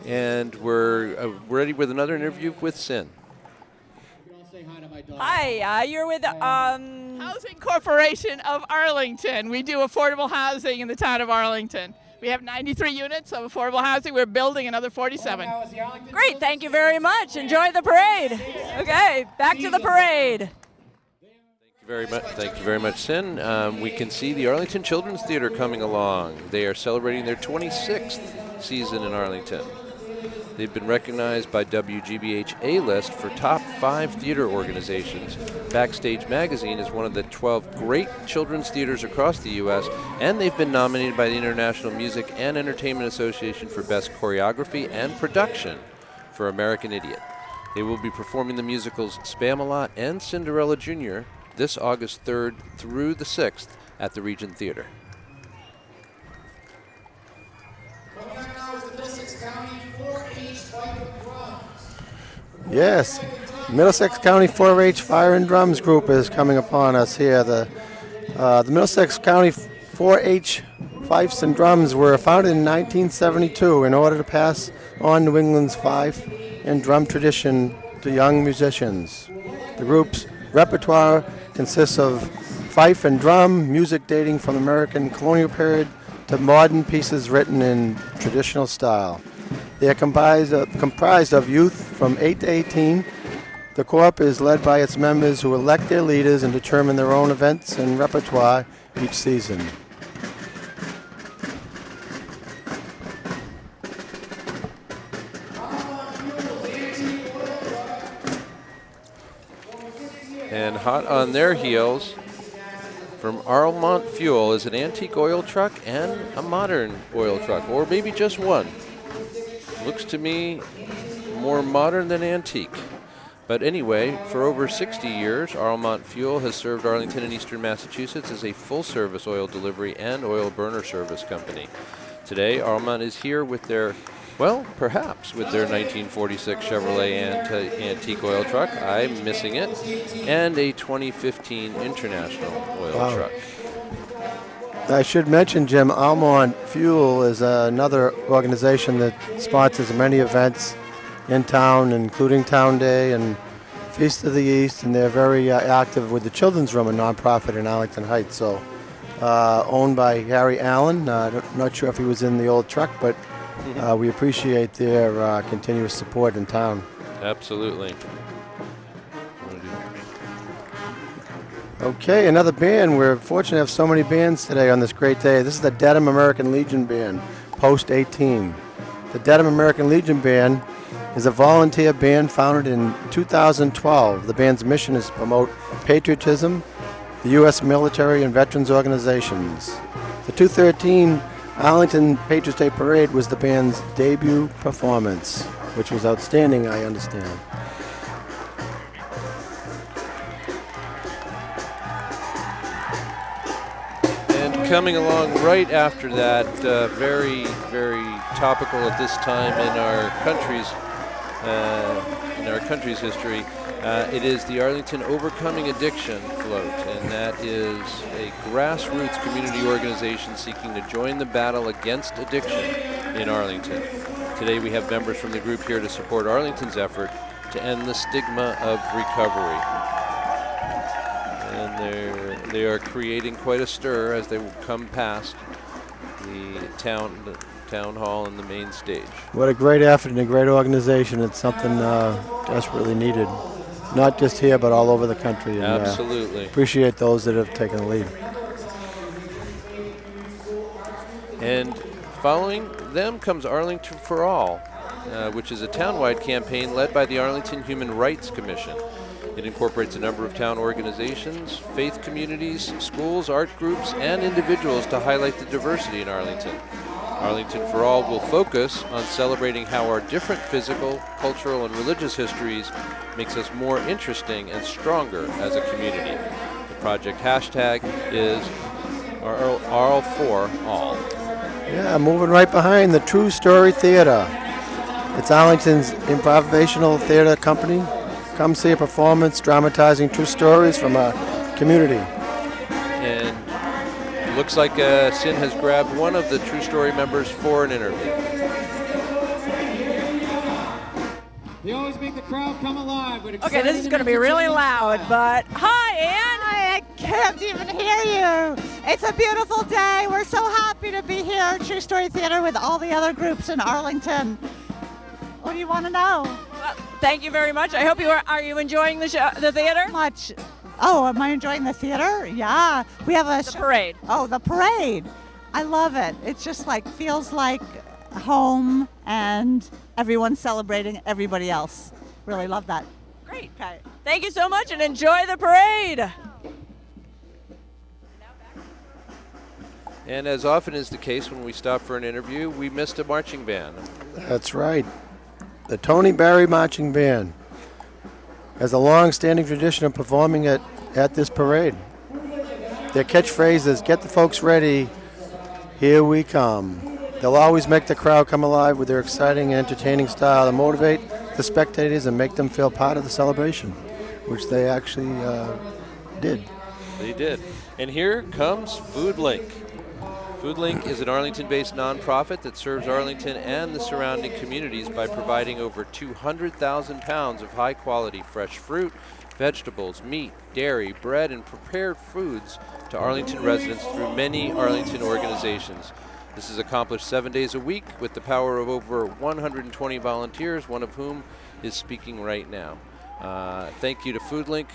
And we're ready with another interview with Sin. Hi, you're with Housing Corporation of Arlington. We do affordable housing in the town of Arlington. We have 93 units of affordable housing. We're building another 47. Great, thank you very much. Enjoy the parade. Okay, back to the parade. Thank you very much, Sin. We can see the Arlington Children's Theater coming along. They are celebrating their 26th season in Arlington. They've been recognized by WGBH A-List for top 5 theater organizations. Backstage Magazine is one of the 12 great children's theaters across the U.S., and they've been nominated by the International Music and Entertainment Association for Best Choreography and Production for American Idiot. They will be performing the musicals Spamalot and Cinderella Jr. this August 3rd through the 6th at the Regent Theater. Yes, Middlesex County 4-H Fire and Drums Group is coming upon us here. The Middlesex County 4-H Fifes and Drums were founded in 1972 in order to pass on New England's fife and drum tradition to young musicians. The group's repertoire consists of fife and drum music dating from American colonial period to modern pieces written in traditional style. They are comprised of youth from 8 to 18. The Corp is led by its members who elect their leaders and determine their own events and repertoire each season. And hot on their heels from Arlmont Fuel is an antique oil truck and a modern oil truck, or maybe just one. Looks to me more modern than antique. But anyway, for over 60 years, Arlmont Fuel has served Arlington and Eastern Massachusetts as a full-service oil delivery and oil burner service company. Today, Arlmont is here with their, well, perhaps with their 1946 Chevrolet antique oil truck, I'm missing it, and a 2015 International oil truck. I should mention, Jim, Arlmont Fuel is another organization that sponsors many events in town, including Town Day and Feast of the East, and they're very active with the Children's Room, a nonprofit in Arlington Heights. So, owned by Harry Allen. Not sure if he was in the old truck, but we appreciate their continuous support in town. Absolutely. Okay, another band. We're fortunate to have so many bands today on this great day. This is the Dedham American Legion Band, Post 18. The Dedham American Legion Band is a volunteer band founded in 2012. The band's mission is to promote patriotism, the U.S. military and veterans organizations. The 2013 Arlington Patriots Day Parade was the band's debut performance, which was outstanding, I understand. Coming along right after that, very, very topical at this time in our country's history. It is the Arlington Overcoming Addiction Float, and that is a grassroots community organization seeking to join the battle against addiction in Arlington. Today we have members from the group here to support Arlington's effort to end the stigma of recovery. And they are creating quite a stir as they come past the town hall and the main stage. What a great effort and a great organization. It's something desperately needed, not just here but all over the country. And, absolutely. Appreciate those that have taken the lead. And following them comes Arlington for All, which is a townwide campaign led by the Arlington Human Rights Commission. It incorporates a number of town organizations, faith communities, schools, art groups, and individuals to highlight the diversity in Arlington. Arlington for All will focus on celebrating how our different physical, cultural, and religious histories makes us more interesting and stronger as a community. The project hashtag is Arl for All. Yeah, moving right behind the True Story Theater. It's Arlington's improvisational theater company. Come see a performance dramatizing true stories from our community. And it looks like Sin has grabbed one of the True Story members for an interview. They always make the crowd come alive. Okay, this is going to be really loud, but hi, Ann. I can't even hear you. It's a beautiful day. We're so happy to be here at True Story Theater with all the other groups in Arlington. What do you want to know? Well, thank you very much. I hope you are you enjoying the show, the theater? Much. Oh, am I enjoying the theater? Yeah. We have The parade. Oh, the parade. I love it. It's just like feels like home and everyone's celebrating everybody else. Really love that. Great. Okay. Thank you so much and enjoy the parade. And as often is the case when we stop for an interview, we missed a marching band. That's right. The Tony Barry Marching Band has a long-standing tradition of performing at this parade. Their catchphrase is, "Get the folks ready, here we come." They'll always make the crowd come alive with their exciting and entertaining style to motivate the spectators and make them feel part of the celebration, which they actually did. They did. And here comes FoodLink. FoodLink is an Arlington-based nonprofit that serves Arlington and the surrounding communities by providing over 200,000 pounds of high-quality fresh fruit, vegetables, meat, dairy, bread, and prepared foods to Arlington residents through many Arlington organizations. This is accomplished 7 days a week with the power of over 120 volunteers, one of whom is speaking right now. Thank you to FoodLink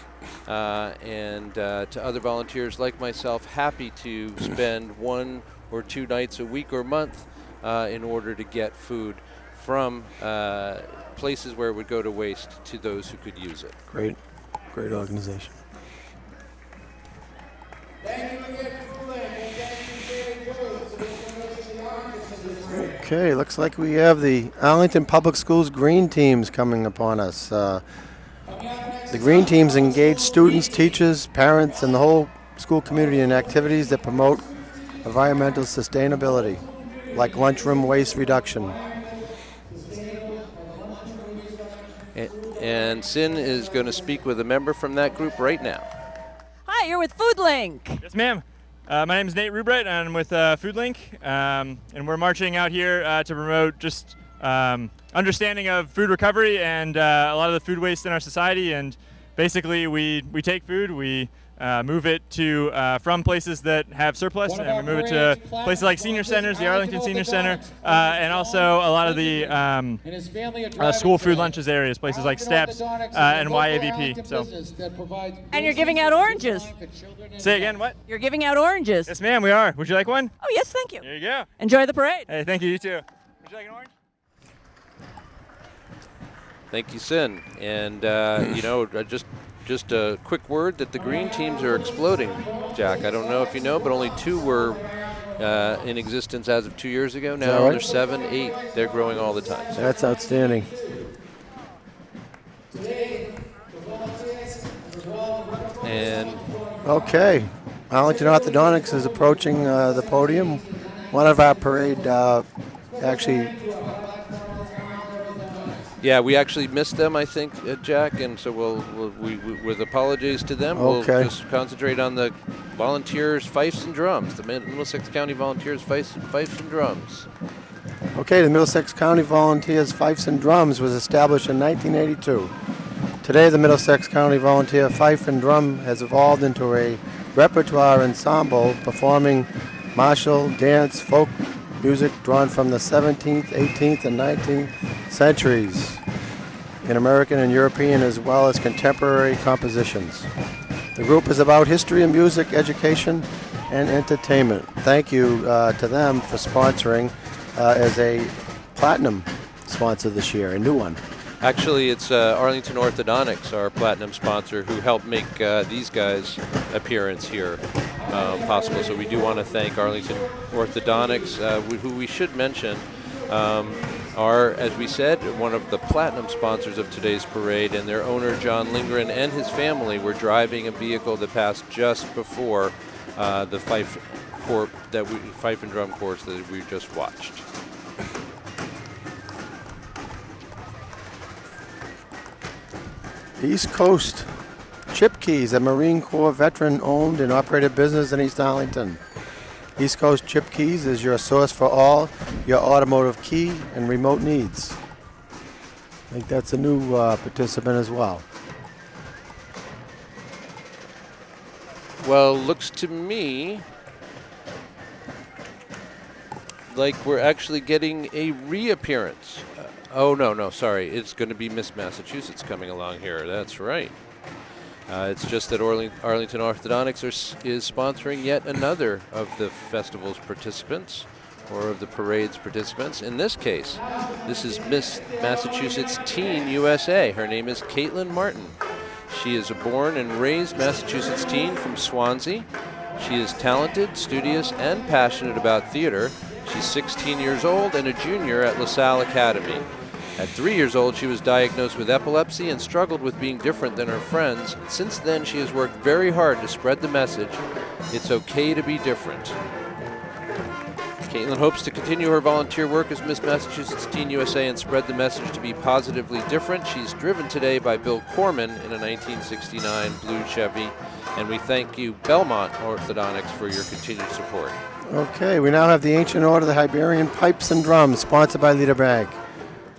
and to other volunteers like myself, happy to spend 1 or 2 nights a week or month in order to get food from places where it would go to waste to those who could use it. Great organization. Okay, looks like we have the Arlington Public Schools green teams coming upon us. The green teams engage students, teachers, parents, and the whole school community in activities that promote environmental sustainability, like lunchroom waste reduction. And Sin is going to speak with a member from that group right now. Hi, you're with FoodLink. Yes, ma'am. My name is Nate Rubright, and I'm with FoodLink, and we're marching out here to promote just understanding of food recovery and a lot of the food waste in our society. And basically, we take food, we move it to from places that have surplus, and we move it to places like senior centers, the Arlington Senior Center, and also a lot of the school food lunches areas, places like STEPS and YAVP. So. And you're giving out oranges. Say again, what? You're giving out oranges. Yes, ma'am, we are. Would you like one? Oh, yes, thank you. There you go. Enjoy the parade. Hey, thank you, you too. Would you like an orange? Thank you, Sin. And, just a quick word that the green teams are exploding, Jack. I don't know if you know, but only 2 were in existence as of 2 years ago. Now right? there's 7, 8. They're growing all the time. So. That's outstanding. And okay, Arlington Orthodontics is approaching the podium. One of our parade actually. Yeah, we actually missed them, I think, Jack, and so we with apologies to them, we'll just concentrate on the volunteers, fifes and drums, the Middlesex County Volunteers, fifes and drums. Okay, the Middlesex County Volunteers Fifes and Drums was established in 1982. Today, the Middlesex County Volunteer Fife and Drum has evolved into a repertoire ensemble performing martial, dance, folk music drawn from the 17th, 18th, and 19th centuries in American and European as well as contemporary compositions. The group is about history and music, education, and entertainment. Thank you to them for sponsoring as a platinum sponsor this year, a new one. Actually, it's Arlington Orthodontics, our platinum sponsor, who helped make these guys' appearance here possible. So we do want to thank Arlington Orthodontics, who we should mention are, as we said, one of the platinum sponsors of today's parade, and their owner, John Lindgren, and his family were driving a vehicle that passed just before the Fife fife and drum course that we just watched. East Coast Chip Keys, a Marine Corps veteran owned and operated business in East Arlington. East Coast Chip Keys is your source for all your automotive key and remote needs. I think that's a new participant as well. Well, looks to me like we're actually getting a reappearance. Oh, no, sorry. It's going to be Miss Massachusetts coming along here. That's right. It's just that Arlington Orthodontics is sponsoring yet another of the festival's participants, or of the parade's participants. In this case, this is Miss Massachusetts Teen USA. Her name is Caitlin Martin. She is a born and raised Massachusetts teen from Swansea. She is talented, studious, and passionate about theater. She's 16 years old and a junior at LaSalle Academy. At 3 years old, she was diagnosed with epilepsy and struggled with being different than her friends. Since then, she has worked very hard to spread the message, it's okay to be different. Caitlin hopes to continue her volunteer work as Miss Massachusetts Teen USA and spread the message to be positively different. She's driven today by Bill Corman in a 1969 blue Chevy, and we thank you, Belmont Orthodontics, for your continued support. Okay, we now have the Ancient Order of the Hibernian Pipes and Drums, sponsored by Leader Bank.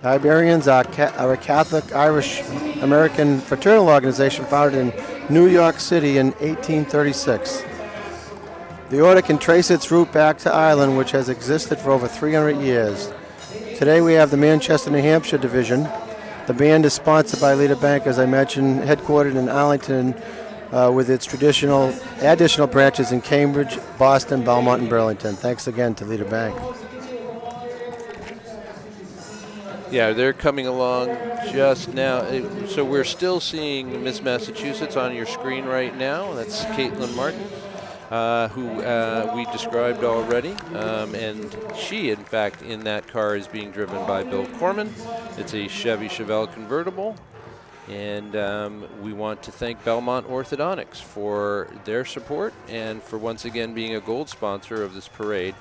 The Hibernians are a Catholic Irish-American fraternal organization founded in New York City in 1836. The order can trace its root back to Ireland, which has existed for over 300 years. Today we have the Manchester, New Hampshire division. The band is sponsored by Leader Bank, as I mentioned, headquartered in Arlington, with its additional branches in Cambridge, Boston, Belmont, and Burlington. Thanks again to Leader Bank. Yeah, they're coming along just now. So we're still seeing Miss Massachusetts on your screen right now. That's Caitlin Martin, who we described already. And she, in fact, in that car is being driven by Bill Corman. It's a Chevy Chevelle convertible. And we want to thank Belmont Orthodontics for their support and for once again being a gold sponsor of this parade.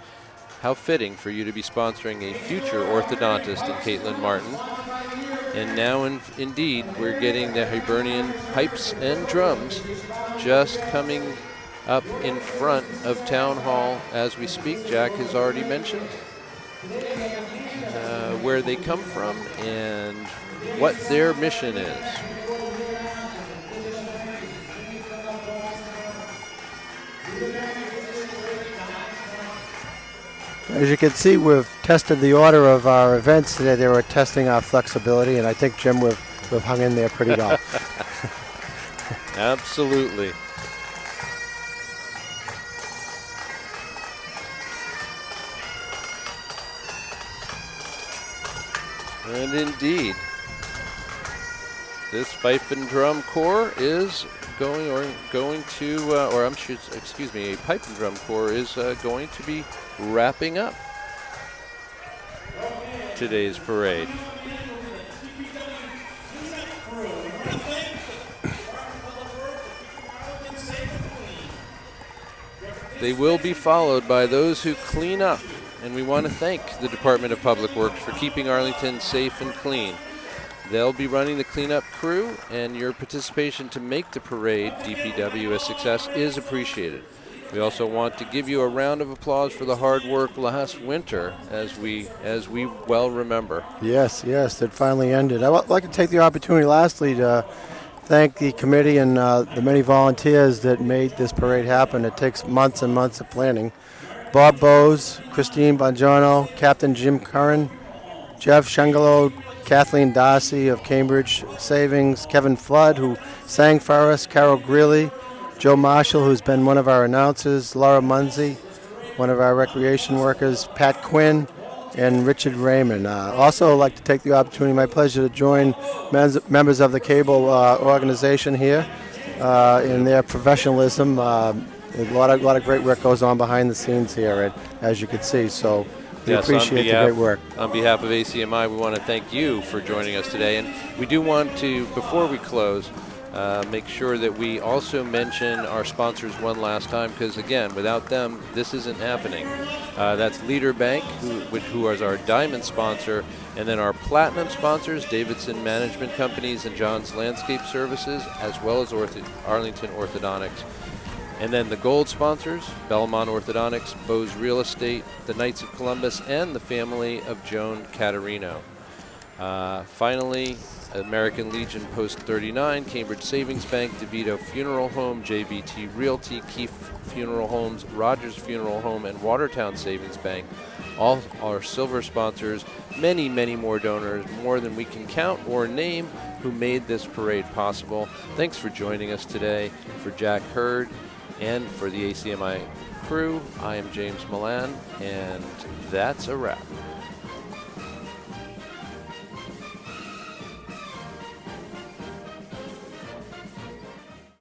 How fitting for you to be sponsoring a future orthodontist in Caitlin Martin. And now, indeed, we're getting the Hibernian Pipes and Drums just coming up in front of Town Hall as we speak. Jack has already mentioned where they come from and what their mission is. As you can see, we've tested the order of our events today. They were testing our flexibility, and I think, Jim, we've hung in there pretty well. Absolutely. And indeed, this fife and drum corps is a pipe and drum corps is going to be wrapping up today's parade. They will be followed by those who clean up, and we want to thank the Department of Public Works for keeping Arlington safe and clean. They'll be running the cleanup crew, and your participation to make the parade, DPW, a success is appreciated. We also want to give you a round of applause for the hard work last winter, as we well remember. Yes, it finally ended. I would like to take the opportunity lastly to thank the committee and the many volunteers that made this parade happen. It takes months and months of planning. Bob Bowes, Christine Bongiorno, Captain Jim Curran, Jeff Shengelo, Kathleen Darcy of Cambridge Savings, Kevin Flood, who sang for us, Carol Greeley, Joe Marshall, who's been one of our announcers, Laura Munzie, one of our recreation workers, Pat Quinn, and Richard Raymond. Also, I'd like to take the opportunity, my pleasure, to join members of the cable organization here in their professionalism. A lot of great work goes on behind the scenes here, as you can see. So we appreciate the great work. On behalf of ACMI, we want to thank you for joining us today. And we do want to, before we close, make sure that we also mention our sponsors one last time, because again, without them, this isn't happening. That's Leader Bank, who is our diamond sponsor, and then our platinum sponsors, Davidson Management Companies and John's Landscape Services, as well as Arlington Orthodontics. And then the gold sponsors, Belmont Orthodontics, Bose Real Estate, the Knights of Columbus, and the family of Joan Caterino. Finally, American Legion Post 39, Cambridge Savings Bank, DeVito Funeral Home, JBT Realty, Keefe Funeral Homes, Rogers Funeral Home, and Watertown Savings Bank. All our silver sponsors, many, many more donors, more than we can count or name, who made this parade possible. Thanks for joining us today. For Jack Hurd and for the ACMI crew, I am James Milan, and that's a wrap.